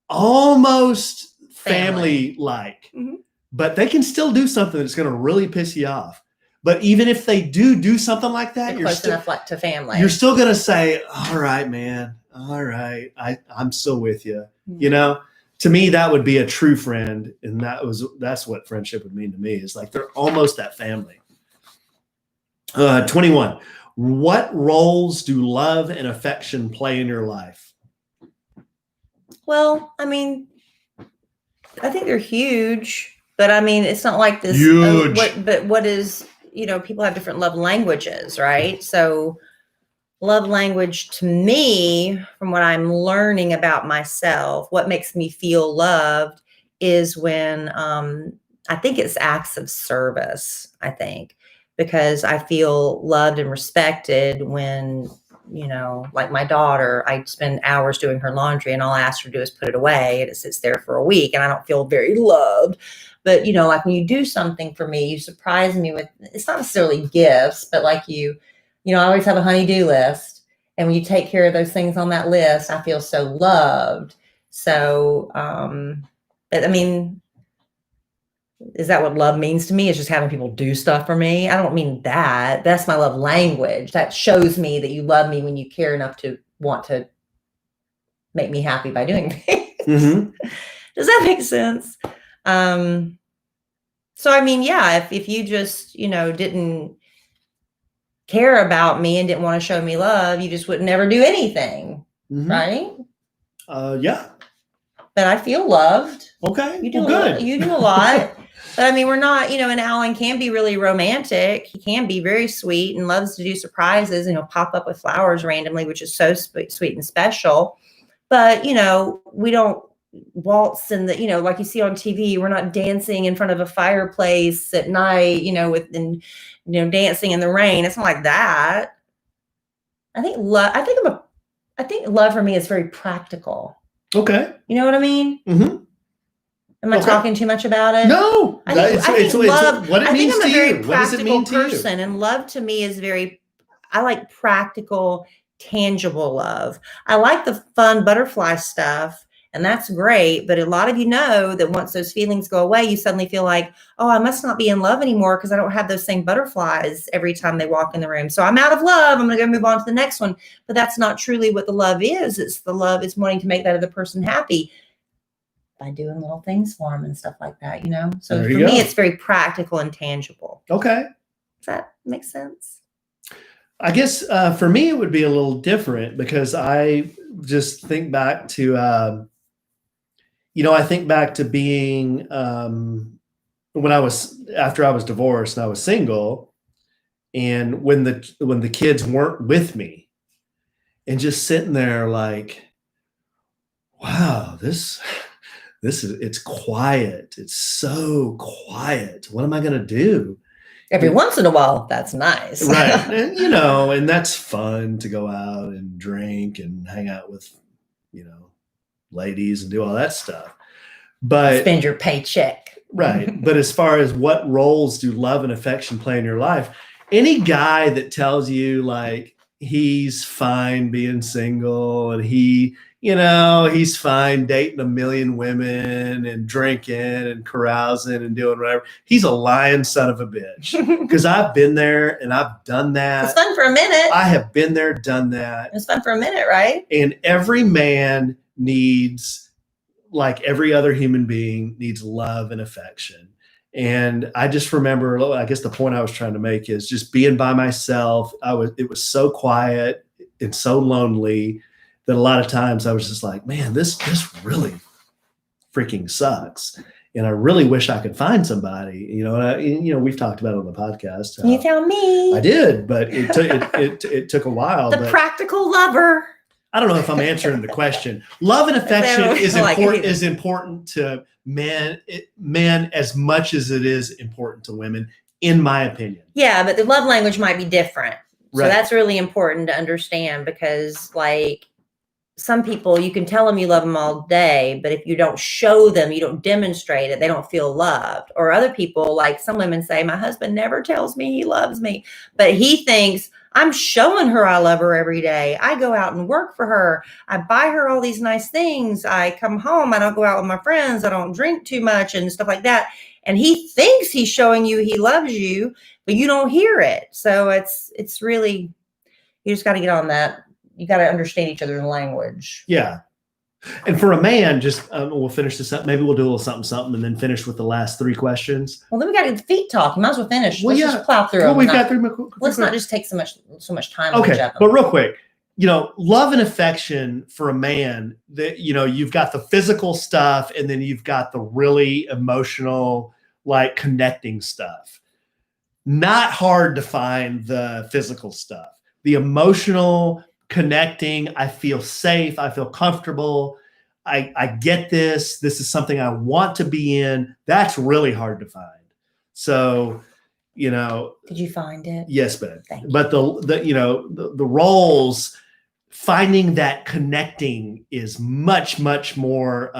almost family-like, mm-hmm. but they can still do something that's going to really piss you off. But even if they do something like that, you're close enough to family. You're still going to say, all right, man. All right. I'm still with you. Mm-hmm. To me, that would be a true friend. And that's what friendship would mean to me, is like, they're almost that family. 21. What roles do love and affection play in your life? Well, I think they're huge, but it's not like this. Huge. What is, people have different love languages, right? So love language to me, from what I'm learning about myself, what makes me feel loved is when, I think it's acts of service, because I feel loved and respected when, like my daughter, I spend hours doing her laundry and all I ask her to do is put it away, and it sits there for a week and I don't feel very loved. But, like when you do something for me, you surprise me with, it's not necessarily gifts, but like I always have a honey-do list. And when you take care of those things on that list, I feel so loved. So, is that what love means to me? It's just having people do stuff for me. I don't mean that. That's my love language. That shows me that you love me when you care enough to want to make me happy by doing things. Mm-hmm. Does that make sense? If you just, didn't care about me and didn't want to show me love, you just would never do anything. Mm-hmm. Right? Yeah. But I feel loved. Okay. You do good. You do a lot. But we're not, and Alan can be really romantic. He can be very sweet and loves to do surprises and he'll pop up with flowers randomly, which is so sweet and special. But, we don't waltz in the, like you see on TV, we're not dancing in front of a fireplace at night, dancing in the rain. It's not like that. I think love for me is very practical. Okay. You know what I mean? Mm-hmm. Am I talking too much about it? No. I think love. What it means to you. What does it mean to you? And love to me is I like practical, tangible love. I like the fun butterfly stuff, and that's great. But a lot of you know that once those feelings go away, you suddenly feel like, oh, I must not be in love anymore because I don't have those same butterflies every time they walk in the room. So I'm out of love. I'm going to go move on to the next one. But that's not truly what the love is. It's the love is wanting to make that other person happy by doing little things for them and stuff like that, you know? So for me, it's very practical and tangible. Okay. Does that make sense? I guess for me, it would be a little different because I just think back to, I think back to being after I was divorced and I was single, and when the kids weren't with me, and just sitting there like, wow, this is, it's quiet. It's so quiet. What am I going to do? Every once in a while, that's nice. Right. And, and that's fun to go out and drink and hang out with, ladies and do all that stuff. But spend your paycheck. Right. But as far as what roles do love and affection play in your life, any guy that tells you like he's fine being single and he's fine dating a million women and drinking and carousing and doing whatever, he's a lying son of a bitch. Because I've been there and I've done that. It's fun for a minute. I have been there, done that. It's fun for a minute, right? And every man needs, like every other human being, needs love and affection. And I just remember, I guess the point I was trying to make is just being by myself. It was so quiet and so lonely that a lot of times I was just like, man, this really freaking sucks. And I really wish I could find somebody, we've talked about it on the podcast. You found me. I did, but it took a while. The practical lover. I don't know if I'm answering the question. Love and affection is important to men as much as it is important to women, in my opinion. Yeah, but the love language might be different. Right. So that's really important to understand because, like, some people, you can tell them you love them all day, but if you don't show them, you don't demonstrate it, they don't feel loved. Or other people, like some women say, my husband never tells me he loves me, but he thinks, I'm showing her I love her every day. I go out and work for her. I buy her all these nice things. I come home. I don't go out with my friends. I don't drink too much and stuff like that. And he thinks he's showing you he loves you, but you don't hear it. So it's really, you just got to get on that. You got to understand each other's language. Yeah. And for a man, just we'll finish this up. Maybe we'll do a little something and then finish with the last 3 questions. Well, then we got to get the feet talk. You might as well finish. Well, Let's just plow through. Well, we've got 3 more. Let's not just take so much time. Okay, on but real quick, love and affection for a man. That you've got the physical stuff, and then you've got the really emotional, like connecting stuff. Not hard to find the physical stuff. The emotional connecting, I feel safe, I feel comfortable, I get this is something I want to be in. That's really hard to find. So, did you find it? Yes, babe. But the roles, finding that connecting is much more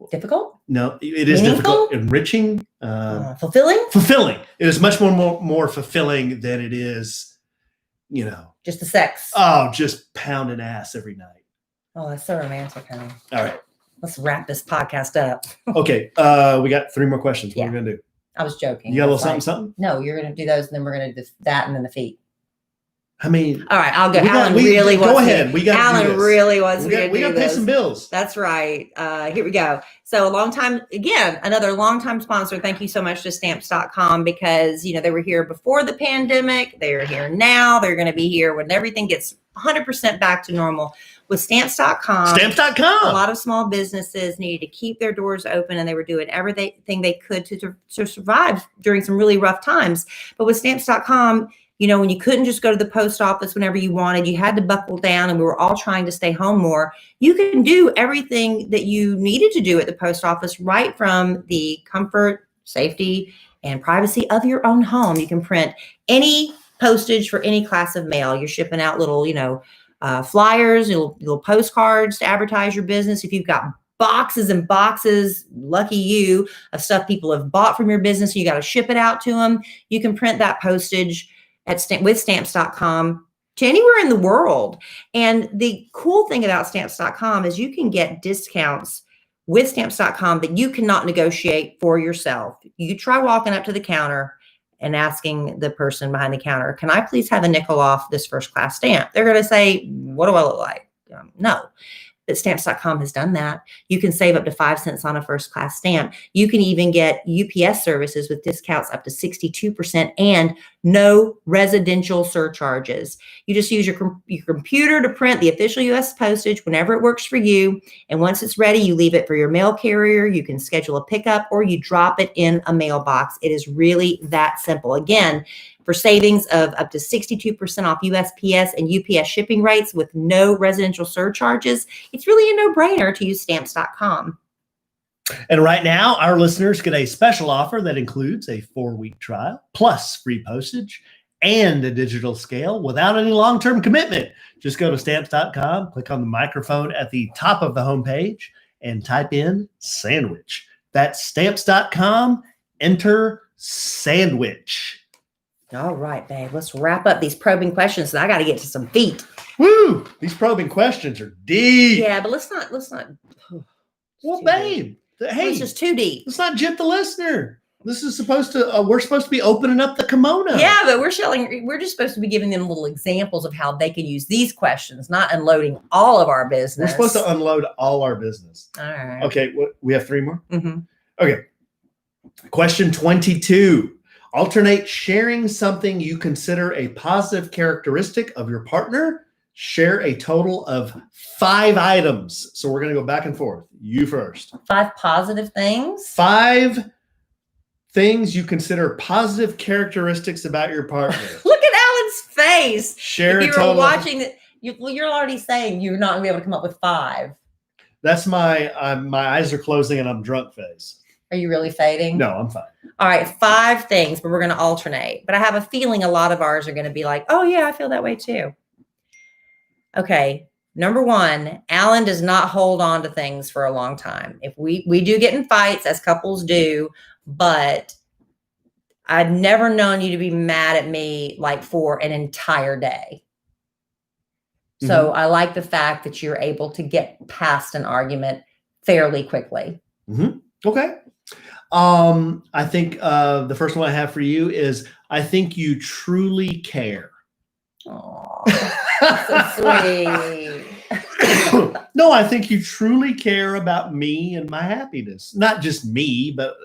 difficult. No, it is difficult. Enriching, fulfilling. It is much more fulfilling than it is. Just the sex. Oh, just pounding ass every night. Oh, that's so romantic, honey. All right. Let's wrap this podcast up. Okay. We got 3 more questions. What are we going to do? I was joking. You got a little something? No, you're going to do those, and then we're going to do that and then the feet. I mean, all right, I'll go. Alan really wants. Go ahead. We got. Alan really wants me to do this. We got to pay some bills. That's right. Here we go. So another longtime sponsor. Thank you so much to stamps.com because they were here before the pandemic. They are here now. They're going to be here when everything gets 100% back to normal. With stamps.com. Stamps.com. A lot of small businesses needed to keep their doors open, and they were doing everything they could to survive during some really rough times. But with stamps.com, when you couldn't just go to the post office whenever you wanted, you had to buckle down, and we were all trying to stay home more. You can do everything that you needed to do at the post office right from the comfort, safety, and privacy of your own home. You can print any postage for any class of mail. You're shipping out little, flyers, little postcards to advertise your business. If you've got boxes and boxes, lucky you, of stuff people have bought from your business, you got to ship it out to them. You can print that postage with stamps.com to anywhere in the world. And the cool thing about stamps.com is you can get discounts with stamps.com that you cannot negotiate for yourself. You try walking up to the counter and asking the person behind the counter, can I please have a nickel off this first class stamp? They're going to say, what do I look like? No. But stamps.com has done that. You can save up to 5 cents on a first class stamp. You can even get UPS services with discounts up to 62% and no residential surcharges. You just use your computer to print the official US postage whenever it works for you. And once it's ready, you leave it for your mail carrier. You can schedule a pickup or you drop it in a mailbox. It is really that simple. Again, for savings of up to 62% off USPS and UPS shipping rates with no residential surcharges, it's really a no-brainer to use stamps.com. And right now, our listeners get a special offer that includes a 4-week trial, plus free postage and a digital scale without any long-term commitment. Just go to stamps.com, click on the microphone at the top of the homepage, and type in sandwich. That's stamps.com, enter sandwich. All right, babe. Let's wrap up these probing questions. I got to get to some feet. Woo! These probing questions are deep. Yeah, but let's not. Well, babe, hey, it's just too deep. Let's not jip the listener. This is supposed to. We're supposed to be opening up the kimono. Yeah, but we're just supposed to be giving them little examples of how they can use these questions, not unloading all of our business. We're supposed to unload all our business. All right. Okay, we have 3 more. Mm-hmm. Okay. Question 22. Alternate sharing something you consider a positive characteristic of your partner. Share a total of 5 items. So we're going to go back and forth. You first. 5 positive things. 5 things you consider positive characteristics about your partner. Look at Alan's face. Share if a total. You're watching that. You're already saying you're not going to be able to come up with 5. That's my eyes are closing and I'm drunk face. Are you really fading? No, I'm fine. All right, 5 things, but we're going to alternate. But I have a feeling a lot of ours are going to be like, oh, yeah, I feel that way too. Okay, number 1, Alan does not hold on to things for a long time. If we do get in fights, as couples do, but I've never known you to be mad at me like for an entire day. So I like the fact that you're able to get past an argument fairly quickly. Mm-hmm. Okay. I think the first one I have for you is I think you truly care. Oh, so sweet. No, I think you truly care about me and my happiness. Not just me, but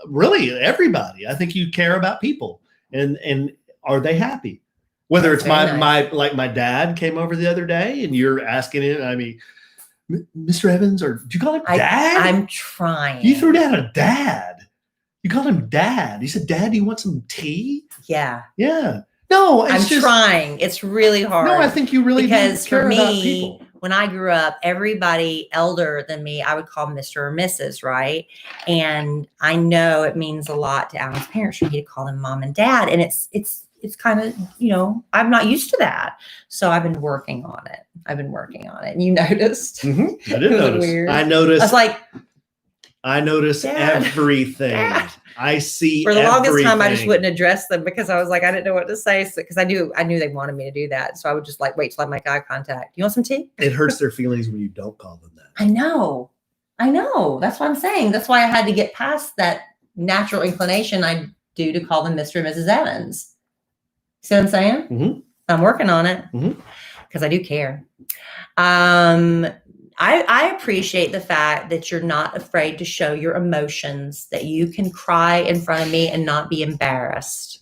really everybody. I think you care about people and are they happy? Whether it's my dad came over the other day and you're asking him, I mean, Mr. Evans, or do you call him Dad? I'm trying. You threw down a dad. You called him Dad. You said, Dad, do you want some tea? Yeah. Yeah. No, I'm trying. It's really hard. No, I think you really because care for about me, people. When I grew up, everybody elder than me, I would call Mr. or Mrs., right? And I know it means a lot to Alan's parents for me to call them Mom and Dad. And it's kind of, I'm not used to that. So I've been working on it. And you noticed. Mm-hmm. I did notice. Weird. I noticed. I was like, I notice Dad. everything. Dad. I see for the longest everything. time, I just wouldn't address them because I was like, I didn't know what to say. Because I knew they wanted me to do that. So I would just like wait till I make eye contact. You want some tea? It hurts their feelings when you don't call them that. I know. That's what I'm saying. That's why I had to get past that natural inclination I do to call them Mr. and Mrs. Evans. See what I'm saying? Mm-hmm. I'm working on it because I do care. I appreciate the fact that you're not afraid to show your emotions, that you can cry in front of me and not be embarrassed.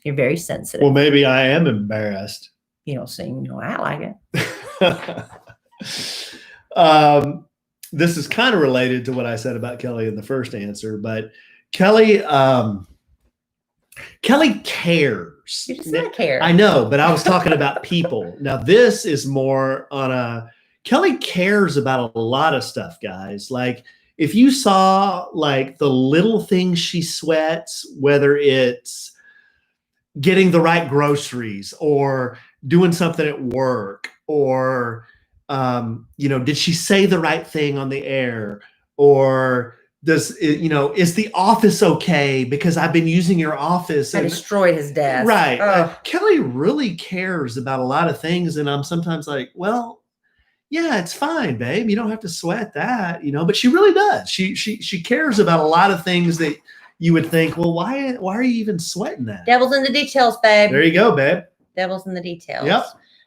You're very sensitive. Well, maybe I am embarrassed. You don't seem, act like it. This is kind of related to what I said about Kelly in the first answer, but Kelly cares. You just not care. I know, but I was talking about people. Now, this is more on Kelly cares about a lot of stuff, guys. Like if you saw like the little things she sweats, whether it's getting the right groceries or doing something at work or, did she say the right thing on the air or is the office okay? Because I've been using your office. I destroyed his desk. Right. Kelly really cares about a lot of things. And I'm sometimes like, well, yeah, it's fine, babe. You don't have to sweat that, but she really does. She cares about a lot of things that you would think, well, why are you even sweating that? Devil's in the details, babe. There you go, babe. Devil's in the details. Yep.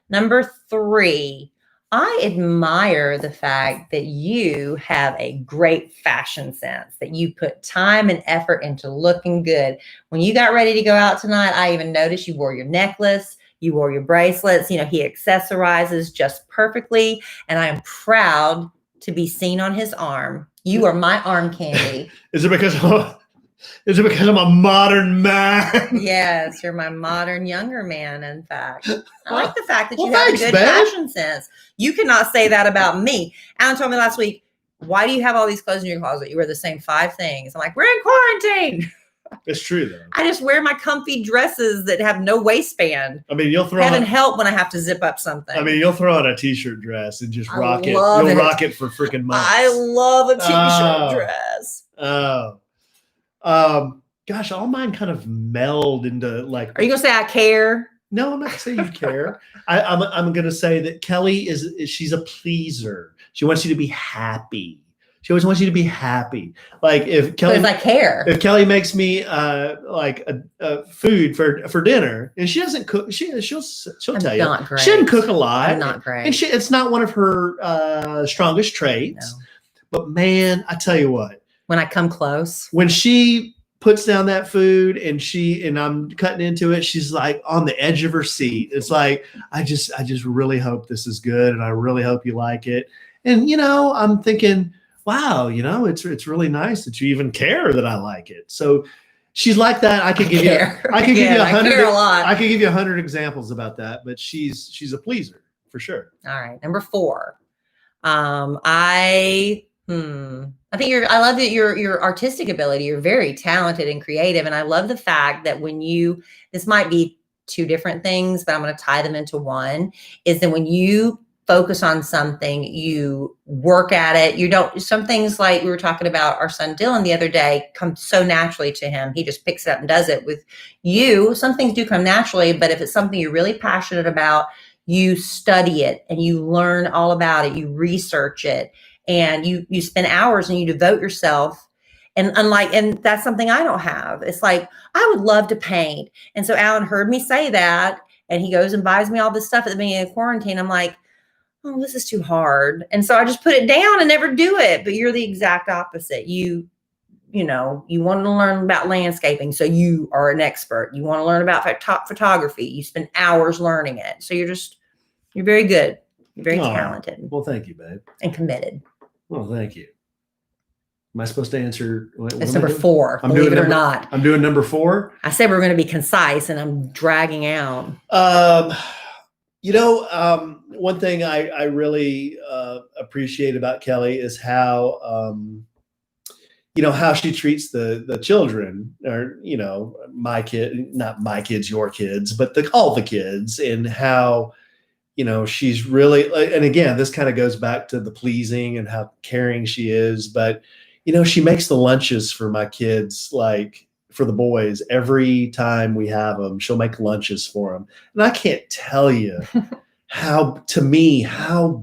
Number 3, I admire the fact that you have a great fashion sense, that you put time and effort into looking good. When you got ready to go out tonight, I even noticed you wore your necklace, you wore your bracelets. He accessorizes just perfectly. And I am proud to be seen on his arm. You are my arm candy. Is it because I'm a modern man? Yes, you're my modern younger man, in fact. I like the fact that you have thanks, a good babe. fashion sense. You cannot say that about me. Alan told me last week, why do you have all these clothes in your closet? You wear the same 5 things. I'm like, we're in quarantine. It's true, though. I just wear my comfy dresses that have no waistband. I mean, you'll throw Heaven help when I have to zip up something. I mean, you'll throw on a t-shirt dress and just rock it. love You'll it. rock it for freaking months. I love a t-shirt dress. Gosh, all mine kind of meld into like. Are you gonna say I care? No, I'm not saying you care. I'm gonna say that Kelly she's a pleaser. She wants you to be happy. She always wants you to be happy. Like if Kelly, because I care. If Kelly makes me like a food for dinner, and she doesn't cook, she'll tell you great. She doesn't cook a lot. I'm not great, and it's not one of her strongest traits. No. But man, I tell you what, when I come close, when she puts down that food and I'm cutting into it, she's like on the edge of her seat. It's like I just really hope this is good, and I really hope you like it. And I'm thinking, wow, it's really nice that you even care that I like it. So she's like that. I could give you 100. I could give you 100 examples about that, but she's a pleaser for sure. All right, number 4. I think I love that your artistic ability. You're very talented and creative, and I love the fact that this might be 2 different things, but I'm going to tie them into one. Is that when you focus on something, you work at it. Some things, like we were talking about our son Dylan the other day, come so naturally to him. He just picks it up and does it. With you, some things do come naturally, but if it's something you're really passionate about, you study it and you learn all about it. You research it and you spend hours and you devote yourself. And that's something I don't have. It's like, I would love to paint. And so Alan heard me say that, and he goes and buys me all this stuff at the beginning of quarantine. I'm like, oh, this is too hard. And so I just put it down and never do it. But you're the exact opposite. You want to learn about landscaping, so you are an expert. You want to learn about photography. You spend hours learning it. So you're very good. You're very talented. Well, thank you, babe. And committed. Well, thank you. Am I supposed to answer? It's number 4, believe it or not. I'm doing number 4. I said we're going to be concise, and I'm dragging out. One thing I really appreciate about Kelly is how how she treats the children, or my kid, not my kids, your kids, but all the kids, and how she's really, and again, this kind of goes back to the pleasing and how caring she is. But she makes the lunches for my kids, like for the boys, every time we have them. She'll make lunches for them, and I can't tell you how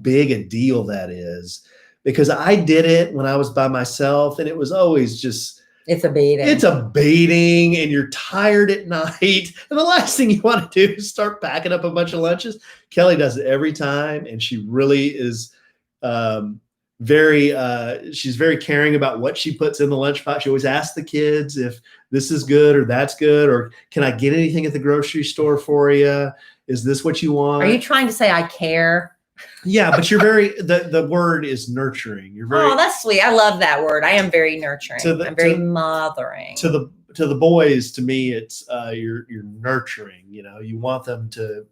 big a deal that is, because I did it when I was by myself, and it was always just, it's a baiting, and you're tired at night, and the last thing you want to do is start packing up a bunch of lunches. Kelly does it every time, and she really is she's very caring about what she puts in the lunchbox. She always asks the kids if this is good or that's good, or can I get anything at the grocery store for you? Is this what you want? Are you trying to say I care? Yeah, but you're very, the word is nurturing. You're very, oh, that's sweet. I love that word. I am very nurturing. I'm very mothering. To the boys, to me, it's you're nurturing. You want them to,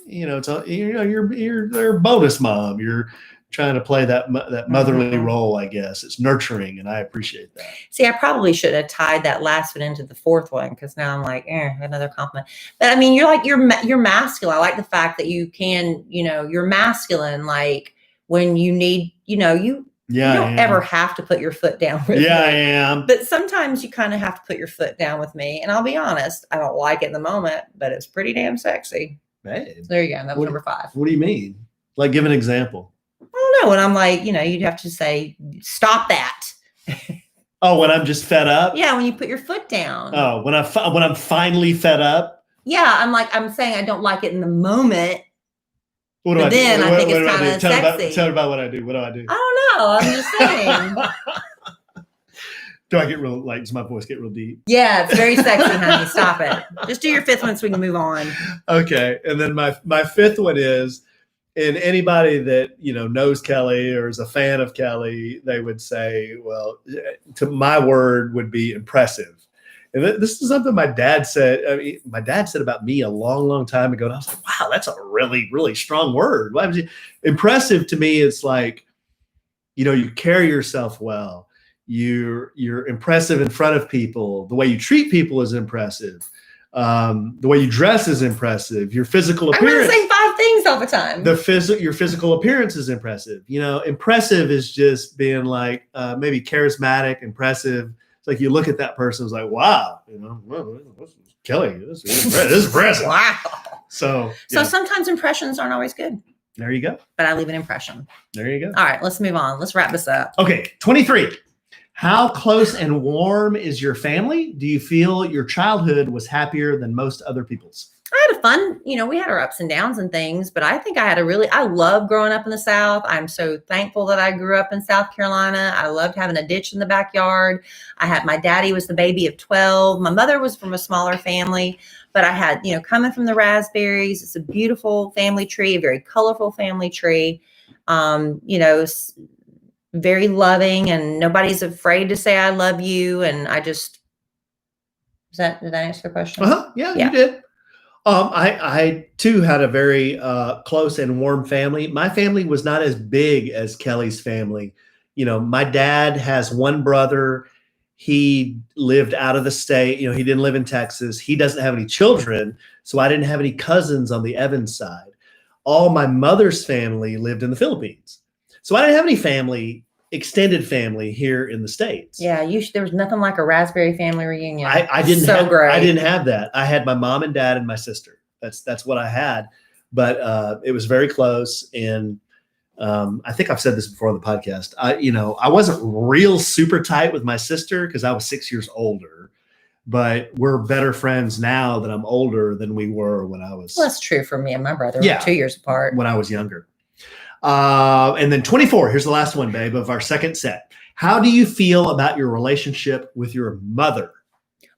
you're their bonus mom. You're trying to play that motherly role, I guess. It's nurturing, and I appreciate that. See, I probably should have tied that last one into the 4th one, because now I'm like, another compliment. But I mean, you're masculine. I like the fact that you can, you're masculine. Like when you need, Yeah, You don't ever have to put your foot down with me. I am. But sometimes you kind of have to put your foot down with me. And I'll be honest, I don't like it in the moment, but it's pretty damn sexy. Babe. So there you go. That was number 5. What do you mean? Like, give an example. I don't know. And I'm like, you'd have to say, stop that. Oh, when I'm just fed up? Yeah, when you put your foot down. Oh, when I'm finally fed up? Yeah, I'm saying I don't like it in the moment. What do but I then do? I think it's kind of sexy. Tell me about what I do. What do I do? I don't know. I'm just saying. Do I get real, does my voice get real deep? Yeah, it's very sexy, honey. Stop it. Just do your 5th one so we can move on. Okay. And then my 5th one is, and anybody that, knows Kelly or is a fan of Kelly, they would say, well, to my word would be impressive. And this is something my dad said. I mean, my dad said about me a long, long time ago. And I was like, wow, that's a really, really strong word. Why was it? Impressive to me, it's like, you carry yourself well. You're impressive in front of people. The way you treat people is impressive. The way you dress is impressive. Your physical appearance. I'm going to say 5 things all the time. Your physical appearance is impressive. Impressive is just being like maybe charismatic, impressive. It's like you look at that person, it's like, wow, Kelly, this is impressive. Wow. So sometimes impressions aren't always good. There you go. But I leave an impression. There you go. All right, let's move on. Let's wrap this up. Okay, 23. How close and warm is your family? Do you feel your childhood was happier than most other people's? I had a fun, we had our ups and downs and things, but I think I love growing up in the South. I'm so thankful that I grew up in South Carolina. I loved having a ditch in the backyard. My daddy was the baby of 12. My mother was from a smaller family, but I had, coming from the Raspberries, it's a beautiful family tree, a very colorful family tree. Very loving, and nobody's afraid to say I love you. And did I answer the question? Yeah, you did. I too had a very close and warm family. My family was not as big as Kelly's family. My dad has one brother. He lived out of the state. He didn't live in Texas. He doesn't have any children. So I didn't have any cousins on the Evans side. All my mother's family lived in the Philippines. So I didn't have any extended family here in the States. Yeah, there was nothing like a Raspberry family reunion. I didn't great. I didn't have that. I had my mom and dad and my sister. That's what I had. But it was very close. And I think I've said this before on the podcast. I wasn't real super tight with my sister because I was 6 years older. But we're better friends now that I'm older than we were when I was. Well, that's true for me and my brother. We're 2 years apart. When I was younger. And then 24, here's the last one, babe, of our second set. How do you feel about your relationship with your mother?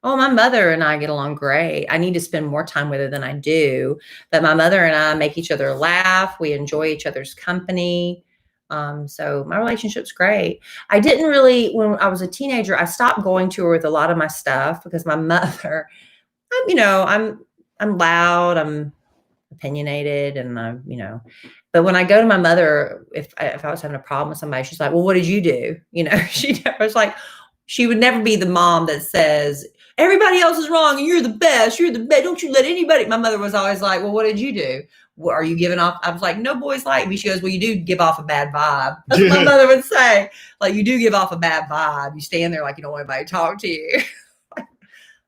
Oh, my mother and I get along great. I need to spend more time with her than I do. But my mother and I make each other laugh. We enjoy each other's company. So my relationship's great. I didn't really, when I was a teenager, I stopped going to her with a lot of my stuff because my mother, I'm loud, I'm opinionated, and but when I go to my mother, if I was having a problem with somebody, she's like, well, what did you do? She would never be the mom that says, everybody else is wrong and you're the best. You're the best. Don't you let anybody. My mother was always like, well, what did you do? What, are you giving off? I was like, no boys like me. She goes, well, you do give off a bad vibe. That's what my mother would say. Like, you do give off a bad vibe. You stand there like you don't want anybody to talk to you.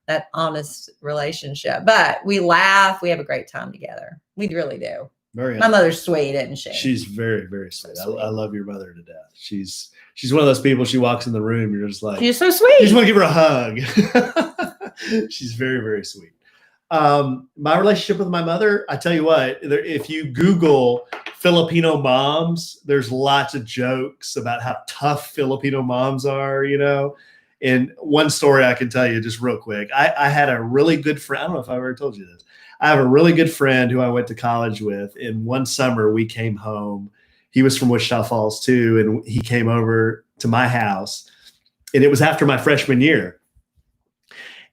That honest relationship. But we laugh. We have a great time together. We really do. My mother's sweet, isn't she? She's very, very sweet. I love your mother to death. She's one of those people. She walks in the room, you're just like, she's so sweet. You just want to give her a hug. She's very, very sweet. My relationship with my mother, I tell you what, if you Google Filipino moms, there's lots of jokes about how tough Filipino moms are, And one story I can tell you just real quick. I had a really good friend. I don't know if I've ever told you this. I have a really good friend who I went to college with. And one summer we came home. He was from Wichita Falls too. And he came over to my house. And it was after my freshman year.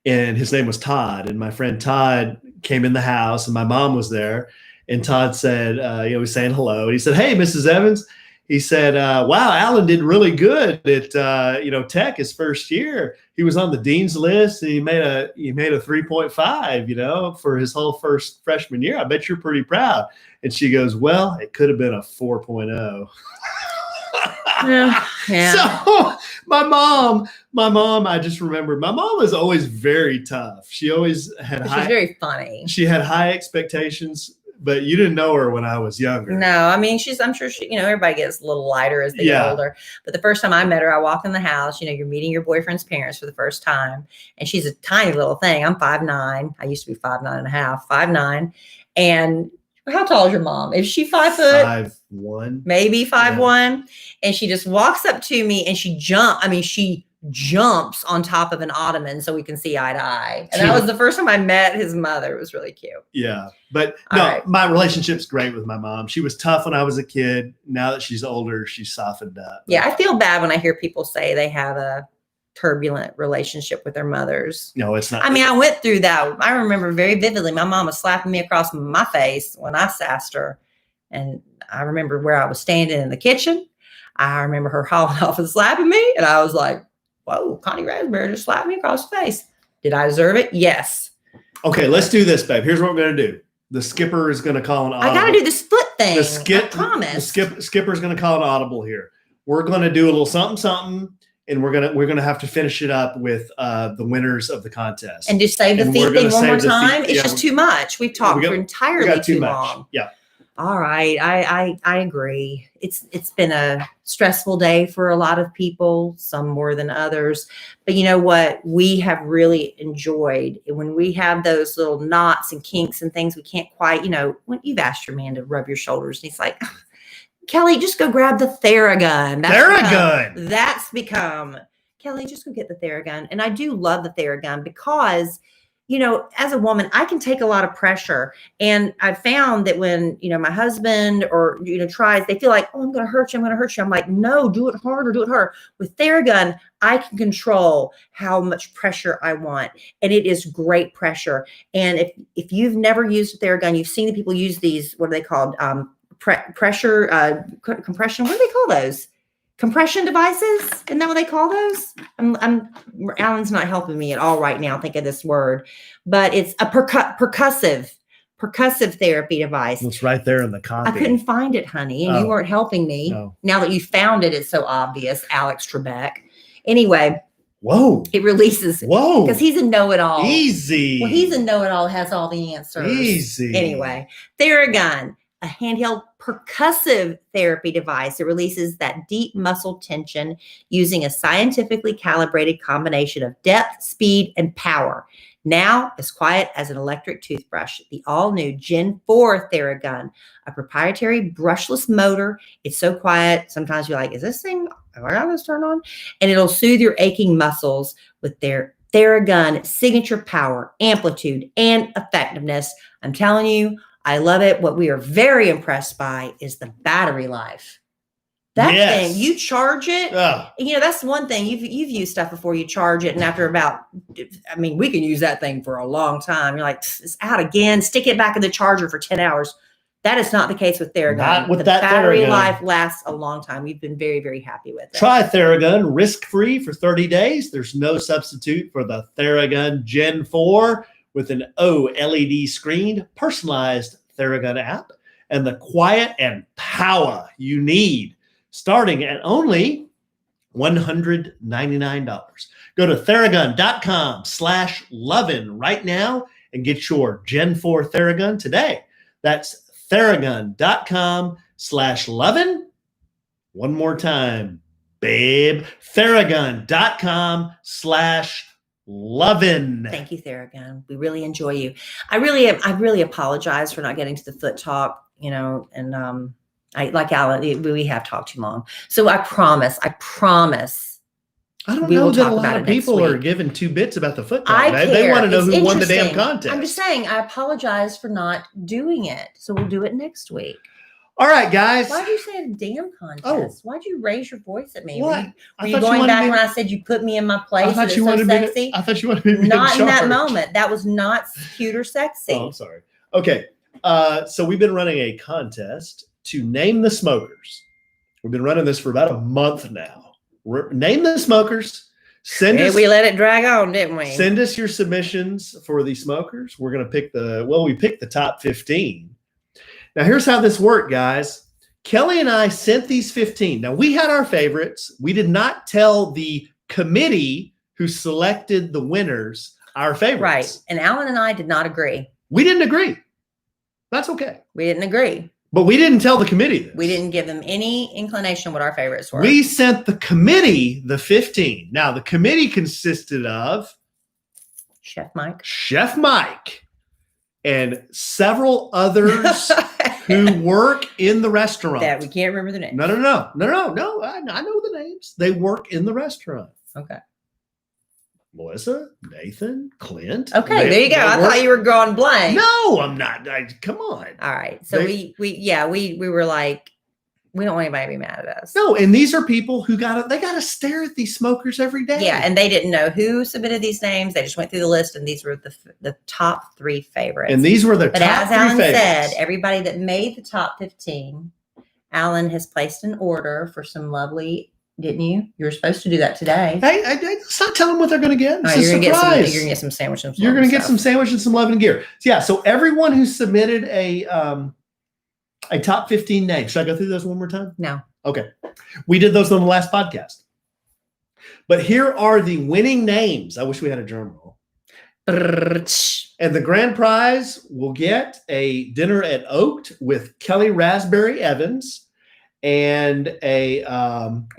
And his name was Todd. And my friend Todd came in the house and my mom was there. And Todd said, he was saying hello. And he said, hey, Mrs. Evans. He said, wow, Alan did really good at, Tech his first year. He was on the dean's list and he made a 3.5, for his whole first freshman year. I bet you're pretty proud. And she goes, well, it could have been a 4.0. Yeah. So my mom, I just remember my mom was always very tough. She always had She's very funny. She had high expectations, but you didn't know her when I was younger. No, I mean, I'm sure she, everybody gets a little lighter as they get older. But the first time I met her, I walked in the house, you're meeting your boyfriend's parents for the first time. And she's a tiny little thing. I'm 5'9". I used to be 5'9.5", 5'9". And how tall is your mom? Is she 5 foot? 5'1". Maybe 5'1". And she just walks up to me and she jumps on top of an ottoman so we can see eye to eye. And that was the first time I met his mother. It was really cute. Yeah. But no, my relationship's great with my mom. She was tough when I was a kid. Now that she's older, she's softened up. Yeah. I feel bad when I hear people say they have a turbulent relationship with their mothers. No, it's not. I mean, I went through that. I remember very vividly. My mom was slapping me across my face when I sassed her. And I remember where I was standing in the kitchen. I remember her hauling off and slapping me. And I was like, whoa, Connie Raspberry just slapped me across the face. Did I deserve it? Yes. Okay, let's do this, babe. Here's what we're going to do. The skipper is going to call an audible. I got to do this foot thing. I promise. The skipper is going to call an audible here. We're going to do a little something, and we're gonna have to finish it up with the winners of the contest. And just save the feet thing one more time. It's just too much. We've talked for entirely too long. Yeah. All right. I agree. It's been a stressful day for a lot of people, some more than others. But you know what? We have really enjoyed when we have those little knots and kinks and things we can't quite, when you've asked your man to rub your shoulders and he's like, Kelly, just go grab the Theragun. That's become, Kelly, just go get the Theragun. And I do love the Theragun because as a woman, I can take a lot of pressure. And I've found that when, my husband or, tries, they feel like, oh, I'm going to hurt you. I'm going to hurt you. I'm like, no, do it harder. With Theragun, I can control how much pressure I want. And it is great pressure. And if you've never used a Theragun, you've seen the people use these, what are they called? Pressure, compression. What do they call those? Compression devices? Isn't that what they call those? Alan's not helping me at all right now. Think of this word, but it's a percussive therapy device. It's right there in the copy. I couldn't find it, honey, and you weren't helping me. No. Now that you found it, it's so obvious. Alex Trebek. Anyway. Whoa. It releases. Whoa. Because he's a know-it-all. Easy. Well, he's a know-it-all, has all the answers. Easy. Anyway, Theragun. A handheld percussive therapy device. It releases that deep muscle tension using a scientifically calibrated combination of depth, speed, and power. Now as quiet as an electric toothbrush. The all-new Gen 4 Theragun, a proprietary brushless motor. It's so quiet. Sometimes you're like, is this thing, am I going to turn on? And it'll soothe your aching muscles with their Theragun signature power, amplitude, and effectiveness. I'm telling you, I love it. What we are very impressed by is the battery life. That thing, you charge it. That's one thing. You've used stuff before. You charge it, and after we can use that thing for a long time. You're like, it's out again. Stick it back in the charger for 10 hours. That is not the case with Theragun. Not with the that battery Theragun. Life lasts a long time. We've been very, very happy with it. Try Theragun risk-free for 30 days. There's no substitute for the Theragun Gen 4 with an OLED screen, personalized Theragun app, and the quiet and power you need, starting at only $199. Go to Theragun.com/Lovin right now and get your Gen 4 Theragun today. That's Theragun.com/Lovin. One more time, babe. Theragun.com/Lovin. Thank you, Theragun. We really enjoy you. I really apologize for not getting to the foot talk, and I like Alan, we have talked too long. So I promise. I don't know that a lot of people are giving 2 bits about the foot talk. They want to know who won the damn contest. I'm just saying, I apologize for not doing it. So we'll do it next week. All right, guys. Why'd you say a damn contest? Oh. Why'd you raise your voice at me? What? Were you going back when I said you put me in my place? I thought you wanted sexy? I thought you wanted me to be not in that moment. That was not cute or sexy. Oh, I'm sorry. Okay. So we've been running a contest to name the smokers. We've been running this for about a month now. Name the smokers. We let it drag on, didn't we? Send us your submissions for the smokers. We're going to pick we picked the top 15. Now, here's how this worked, guys. Kelly and I sent these 15. Now, we had our favorites. We did not tell the committee who selected the winners our favorites. Right. And Alan and I did not agree. We didn't agree. That's okay. We didn't agree. But we didn't tell the committee this. We didn't give them any inclination what our favorites were. We sent the committee the 15. Now, the committee consisted of Chef Mike, and several others who work in the restaurant. That we can't remember the name. No. I know the names. They work in the restaurant. Okay. Melissa, Nathan, Clint. Okay, there you go. I thought you were going blank. No, I'm not. Come on. All right. So we were like, we don't want anybody to be mad at us. No, and these are people who gotta stare at these smokers every day. Yeah, and they didn't know who submitted these names. They just went through the list, and these were the top 3 favorites. And these were the top 3 favorites. But as Alan said, everybody that made the top 15, Alan has placed an order for some lovely. Didn't you? You were supposed to do that today. Hey, let's not tell them what they're going to get. It's you're a surprise. You're going to get some sandwiches. You're going to get some sandwich and some Lovin gear. So everyone who submitted a top 15 name. Should I go through those one more time? No. Okay. We did those on the last podcast. But here are the winning names. I wish we had a drum roll. And the grand prize will get a dinner at Oaked with Kelly Raspberry Evans. And and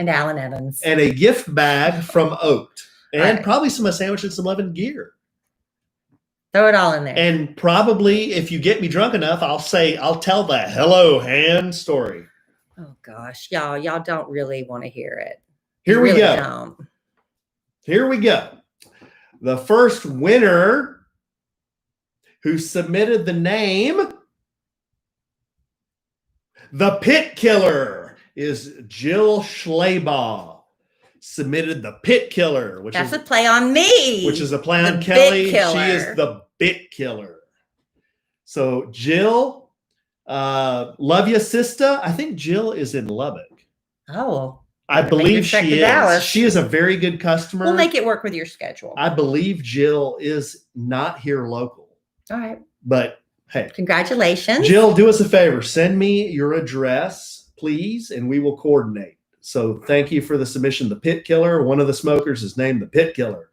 Alan Evans and a gift bag from Oaked, and probably some sandwich and some Lovin gear. Throw it all in there. And probably, if you get me drunk enough, I'll tell the Hello Hand story. Oh gosh, y'all don't really want to hear it. Here we go. Don't. Here we go. The first winner who submitted the name. The Pit Killer is Jill Schleybaugh. Submitted the Pit Killer, which is a play on me. Which is a play on Kelly. She is the Bit Killer. So Jill, love you, sister. I think Jill is in Lubbock. Oh, I believe she is. Dallas. She is a very good customer. We'll make it work with your schedule. I believe Jill is not here local. All right, but. Hey, congratulations. Jill, do us a favor. Send me your address, please, and we will coordinate. So thank you for the submission. The Pit Killer, one of the smokers is named the Pit Killer.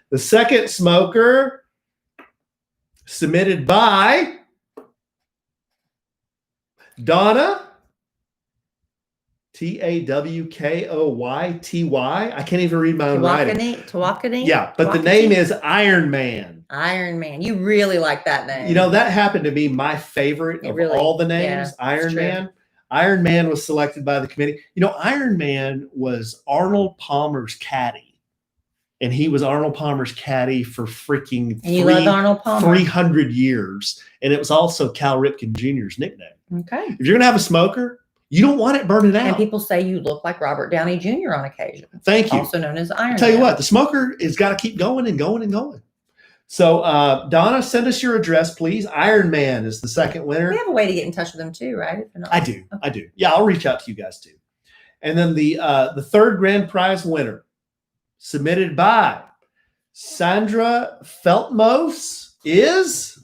The second smoker submitted by Donna, Tawkoyty. I can't even read my own writing. Tawakani? Yeah, but the name is Iron Man. Iron Man. You really like that name. You know, that happened to be my favorite of all the names. Yeah, Iron Man. Iron Man was selected by the committee. You know, Iron Man was Arnold Palmer's caddy. And he was Arnold Palmer's caddy for freaking 300 years. And it was also Cal Ripken Jr.'s nickname. Okay. If you're going to have a smoker, you don't want it burning out. And people say you look like Robert Downey Jr. on occasion. Thank you. Also known as Iron Man. Tell you what, the smoker has got to keep going and going and going. So, Donna, send us your address, please. Iron Man is the second winner. We have a way to get in touch with them too, right? I do. Okay. I do. Yeah, I'll reach out to you guys too. And then the third grand prize winner, submitted by Sandra Feltmos, is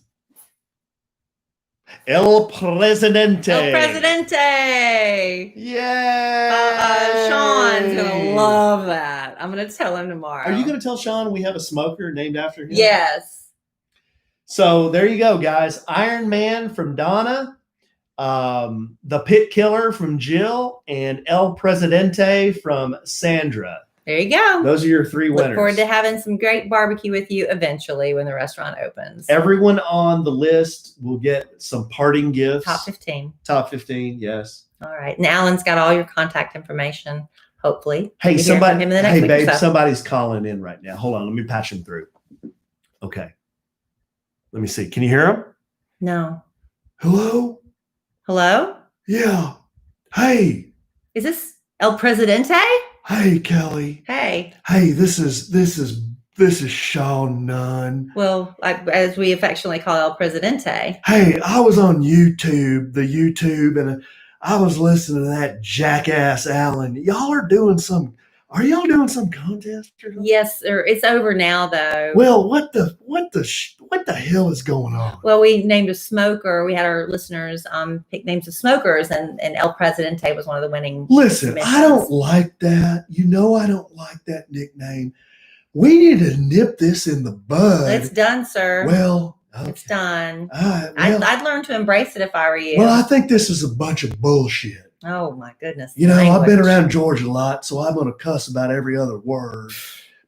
El Presidente. El Presidente. Yeah. Sean's going to love that. I'm going to tell him tomorrow. Are you going to tell Sean we have a smoker named after him? Yes. So there you go, guys. Iron Man from Donna, the Pit Killer from Jill, and El Presidente from Sandra. There you go. Those are your 3 winners. Look forward to having some great barbecue with you eventually when the restaurant opens. Everyone on the list will get some parting gifts. Top 15. Top 15, yes. All right. And Alan's got all your contact information, hopefully. Hey, babe, somebody's calling in right now. Hold on. Let me patch him through. Okay. Let me see. Can you hear him? No. Hello? Hello? Yeah. Hey. Is this El Presidente? Hey, Kelly. Hey. Hey, this is Sean Nunn. Well, as we affectionately call El Presidente. Hey, I was on YouTube, and I was listening to that jackass Alan. Are y'all doing some contest or something? Yes, sir. It's over now, though. Well, what What the hell is going on? Well, we named a smoker. We had our listeners pick names of smokers, and El Presidente was one of the winning. Listen, submissions. I don't like that. You know I don't like that nickname. We need to nip this in the bud. It's done, sir. Well, okay. It's done. All right, well, I'd learn to embrace it if I were you. well, I think this is a bunch of bullshit. Oh, my goodness. You know, Language. I've been around George a lot, so I'm going to cuss about every other word,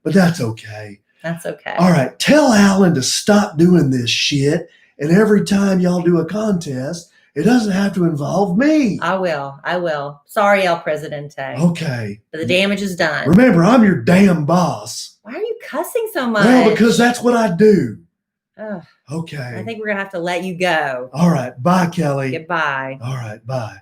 but that's okay. That's okay. All right, tell Alan to stop doing this shit, and every time y'all do a contest, it doesn't have to involve me. I will. Sorry, El Presidente. Okay. But the damage is done. Remember, I'm your damn boss. Why are you cussing so much? Well, because that's what I do. Ugh, Okay. I think we're going to have to let you go. All right. Bye, Kelly. Goodbye. All right. Bye.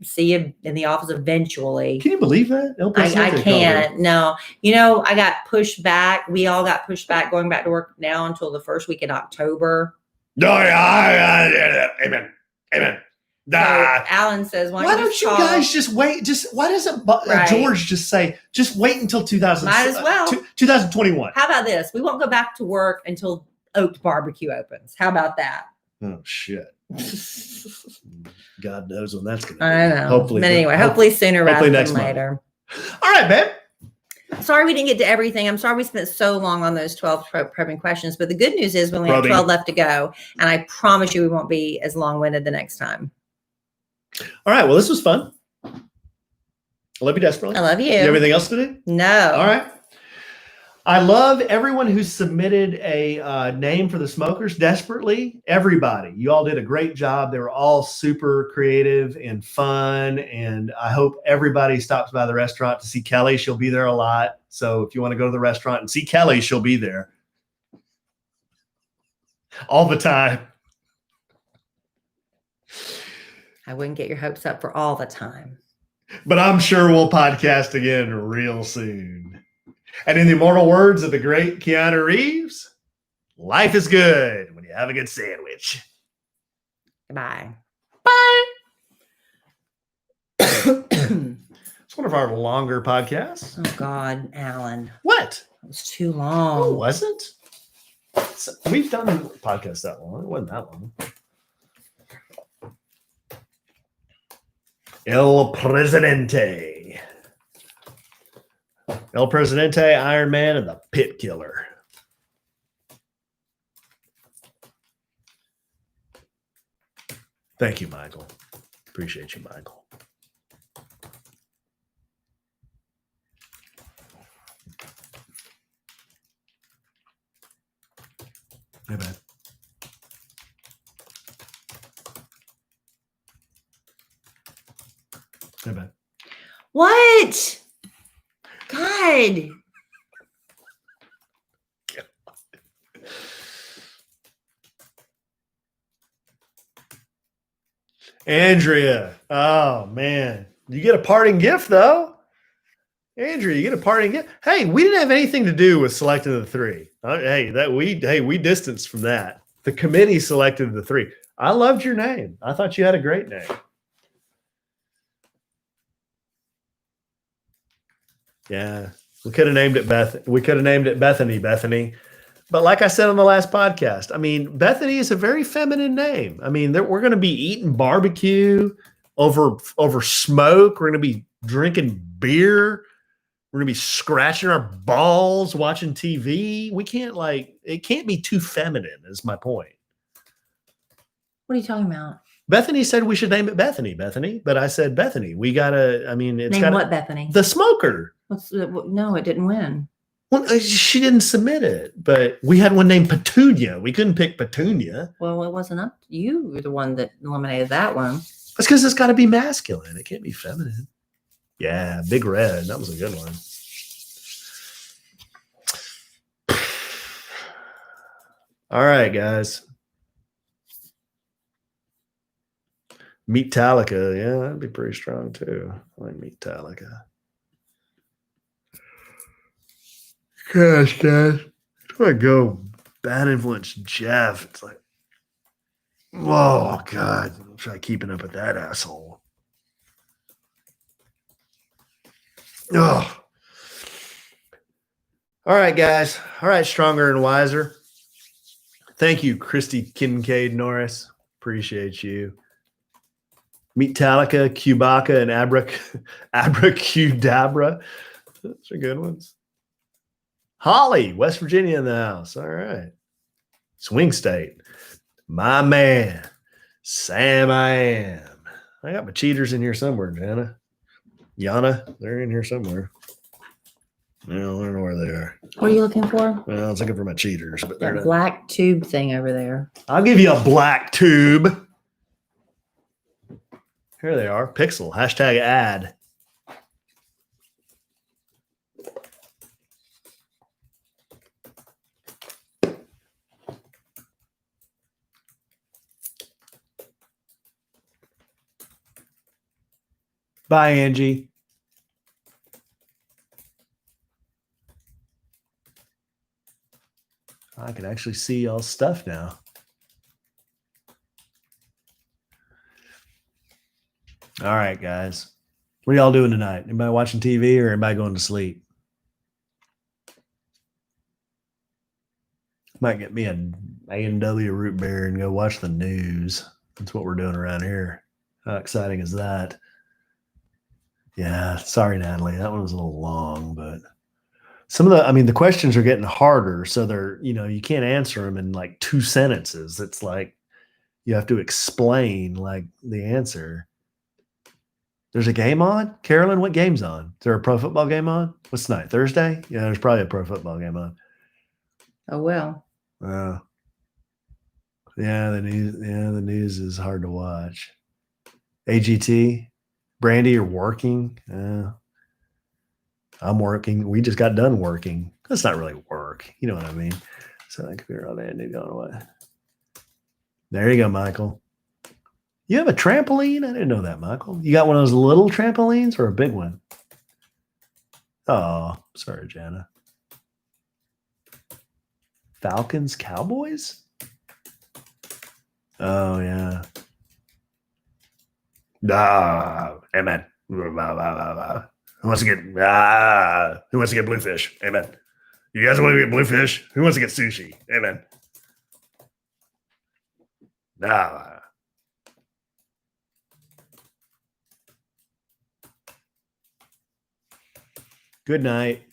See you in the office eventually. Can you believe that? I can't. No. You know, I got pushed back. We all got pushed back going back to work now until the first week in October. Amen. Amen. So Alan says, why don't you guys just wait? Why doesn't George just say, just wait until 2021? How about this? We won't go back to work until Oaks Barbecue opens. How about that? Oh, shit. God knows when that's going to be. I know. Hopefully. But anyway, hopefully sooner rather than next later. All right, babe. Sorry we didn't get to everything. I'm sorry we spent so long on those 12 probing questions. But the good news is we only have 12 left to go. And I promise you we won't be as long-winded the next time. All right. Well, this was fun. I love you desperately. I love you. You have anything else to do? No. All right. I love everyone who submitted a name for the smokers desperately. Everybody. You all did a great job. They were all super creative and fun. And I hope everybody stops by the restaurant to see Kelly. She'll be there a lot. So if you want to go to the restaurant and see Kelly, she'll be there all the time. I wouldn't get your hopes up for all the time. But I'm sure we'll podcast again real soon. And in the immortal words of the great Keanu Reeves, life is good when you have a good sandwich. Goodbye. Bye. It's one of our longer podcasts. Oh, God, Alan. What? It was too long. Oh, it wasn't? We've done a podcast that long. It wasn't that long. El Presidente. El Presidente, Iron Man, and the Pit Killer. Thank you, Michael. Appreciate you, Michael. Hey, man. Hey, man. What? God. Andrea. Oh, man. You get a parting gift, though. Andrea, you get a parting gift. Hey, we didn't have anything to do with selecting the three. We distanced from that. The committee selected the three. I loved your name. I thought you had a great name. Yeah, we could have named it Beth. We could have named it Bethany. But like I said on the last podcast, I mean, Bethany is a very feminine name. I mean, we're going to be eating barbecue over smoke. We're going to be drinking beer. We're going to be scratching our balls, watching TV. We can't it can't be too feminine is my point. What are you talking about? Bethany said we should name it Bethany, but I said Bethany. We got to, I mean, it's got what Bethany? The smoker. No, it didn't win. Well, she didn't submit it, but we had one named Petunia. We couldn't pick Petunia. Well, it wasn't up to you. You were the one that eliminated that one. That's because it's got to be masculine. It can't be feminine. Yeah, Big Red. That was a good one. All right, guys. Metallica. Yeah, that'd be pretty strong, too. I like Metallica. Gosh, guys. Do I go bad influence Jeff? It's like, oh, God. I'll try keeping up with that asshole. Oh. All right, guys. All right, stronger and wiser. Thank you, Christy Kincaid Norris. Appreciate you. Metallica, Cubaka, and Abracadabra. Those are good ones. Holly, West Virginia in the house. All right. Swing State. My man. Sam I am. I got my cheaters in here somewhere, Jana. Yana, they're in here somewhere. I don't know where they are. What are you looking for? Well, I was looking for my cheaters, but they're That not. black tube thing over there. I'll give you a black tube. Here they are. Pixel. Hashtag ad. Bye, Angie. I can actually see y'all's stuff now. All right, guys. What are y'all doing tonight? Anybody watching TV or anybody going to sleep? Might get me an A&W root beer and go watch the news. That's what we're doing around here. How exciting is that? Yeah, sorry, Natalie. That one was a little long, but some of the questions are getting harder. So they're, you can't answer them in like 2 sentences. It's like you have to explain like the answer. There's a game on? Carolyn, what game's on? Is there a pro football game on? What's tonight? Thursday? Yeah, there's probably a pro football game on. Oh, well. Yeah, the news is hard to watch. AGT, Brandy, you're working. I'm working. We just got done working. That's not really work. You know what I mean? So that computer all day and going away. There you go, Michael. You have a trampoline? I didn't know that, Michael. You got one of those little trampolines or a big one? Oh, sorry, Jana. Falcons, Cowboys? Oh, yeah. Amen. Who wants to get bluefish? Amen. You guys want to get bluefish? Who wants to get sushi? Amen. Good night.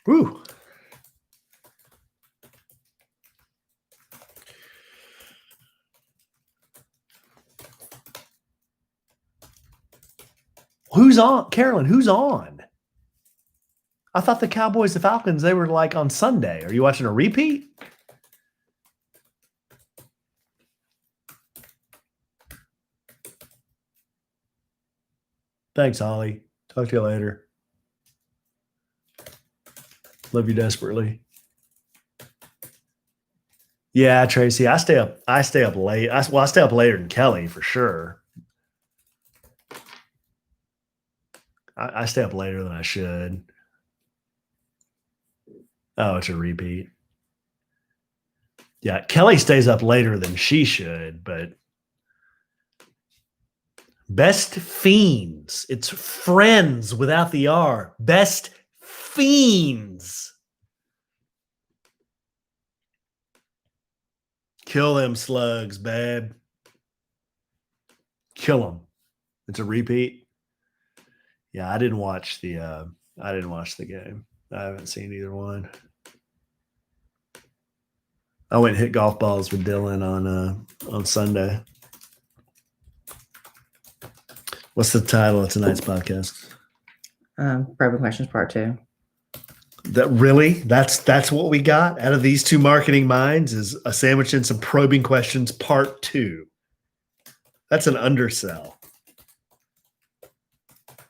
Woo. Who's on? Carolyn, who's on? I thought the Cowboys, the Falcons, they were like on Sunday. Are you watching a repeat? Thanks, Holly. Talk to you later. Love you desperately. Yeah, Tracy, I stay up late. I stay up later than Kelly for sure. I stay up later than I should. Oh, it's a repeat. Yeah, Kelly stays up later than she should, but Best Fiends. It's friends without the R. Best Fiends. Kill them slugs, babe. Kill them. It's a repeat. Yeah, I didn't watch the game. I haven't seen either one. I went and hit golf balls with Dylan on Sunday. What's the title of tonight's podcast? Probing Questions Part 2. That really? That's what we got out of these two marketing minds is a sandwich and some probing questions Part 2. That's an undersell.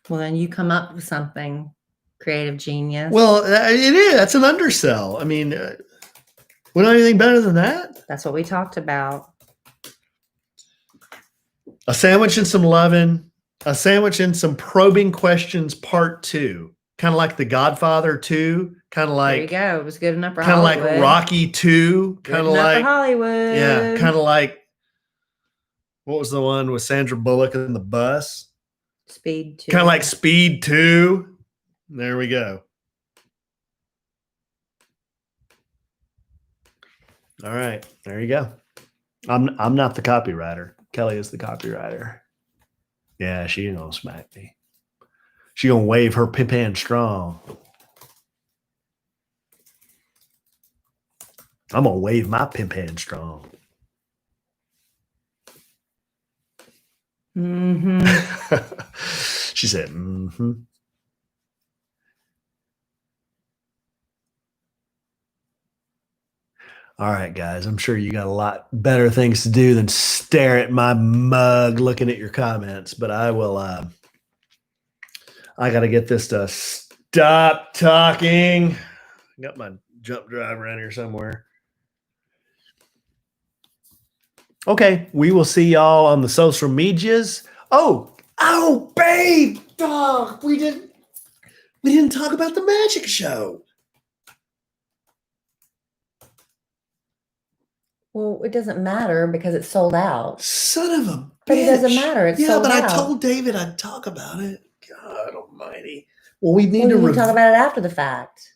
Well, then you come up with something, creative genius. Well, it is. That's an undersell. I mean, we don't have anything better than that. That's what we talked about. A sandwich and some Lovin. A sandwich and some probing questions Part 2. Kind of like The Godfather 2. Kind of like. There you go. It was good enough for kind of Hollywood. like Rocky 2. Kind of like for Hollywood. Yeah, kind of like what was the one with Sandra Bullock in the bus? Speed 2. Kind of like Speed 2. There we go. All right, there you go. I'm not the copywriter. Kelly is the copywriter. Yeah, she ain't gonna smack me. She gonna wave her pimp hand strong. I'm gonna wave my pimp hand strong. Mm-hmm. She said, mm-hmm. All right, guys. I'm sure you got a lot better things to do than stare at my mug looking at your comments, but I will I gotta get this to stop talking. Got my jump drive around here somewhere. Okay, we will see y'all on the social medias. Oh, babe, dog. We didn't talk about the magic show. Well, it doesn't matter because it's sold out. Son of a bitch. But it doesn't matter. It's sold but out. I told David I'd talk about it. God almighty. Well, we need Well, to you talk about it after the fact.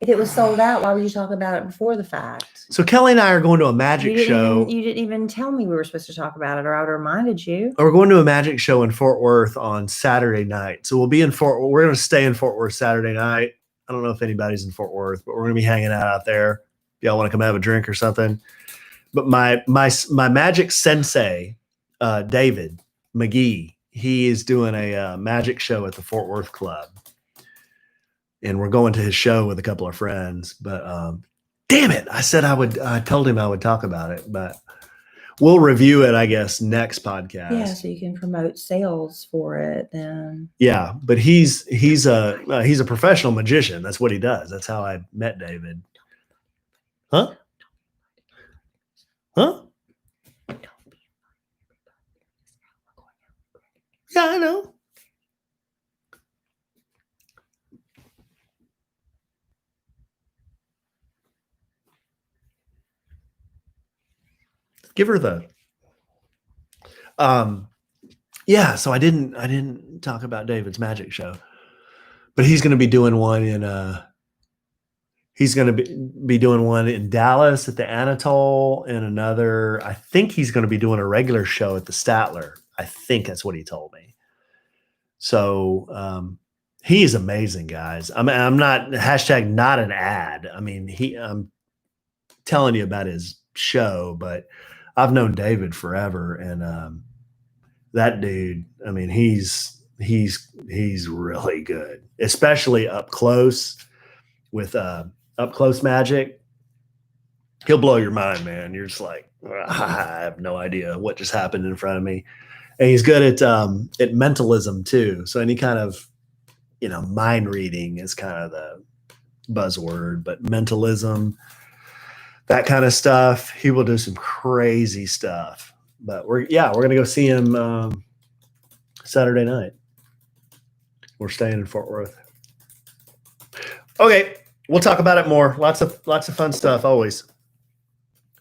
If it was sold out, why would you talk about it before the fact? So Kelly and I are going to a magic show. You didn't even tell me we were supposed to talk about it, or I would have reminded you. We're going to a magic show in Fort Worth on Saturday night. So we'll be in we're going to stay in Fort Worth Saturday night. I don't know if anybody's in Fort Worth, but we're going to be hanging out there. If y'all want to come have a drink or something. But my magic sensei, David McGee, he is doing a magic show at the Fort Worth Club. And we're going to his show with a couple of friends. But damn it, I told him I would talk about it. But we'll review it, I guess, next podcast. Yeah, so you can promote sales for it then. Yeah, but he's a professional magician. That's what he does. That's how I met David. Huh? Huh? Yeah, I know. Give her the yeah, so I didn't talk about David's magic show. But he's going to be doing one in he's going to be doing one in Dallas at the Anatole, and another, I think he's going to be doing a regular show at the Statler. I think that's what he told me. So he's amazing, guys. I'm not hashtag not an ad. I mean, I'm telling you about his show, but I've known David forever, and that dude, I mean, he's really good, especially up close with up close magic. He'll blow your mind, man. You're just like, I have no idea what just happened in front of me. And he's good at mentalism too. So any kind of, mind reading is kind of the buzzword, but mentalism, that kind of stuff, he will do some crazy stuff. But we're going to go see him Saturday night. We're staying in Fort Worth. Okay, we'll talk about it more. Lots of fun stuff always.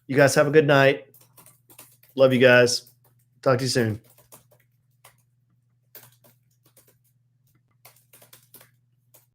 You guys have a good night. Love you guys. Talk to you soon.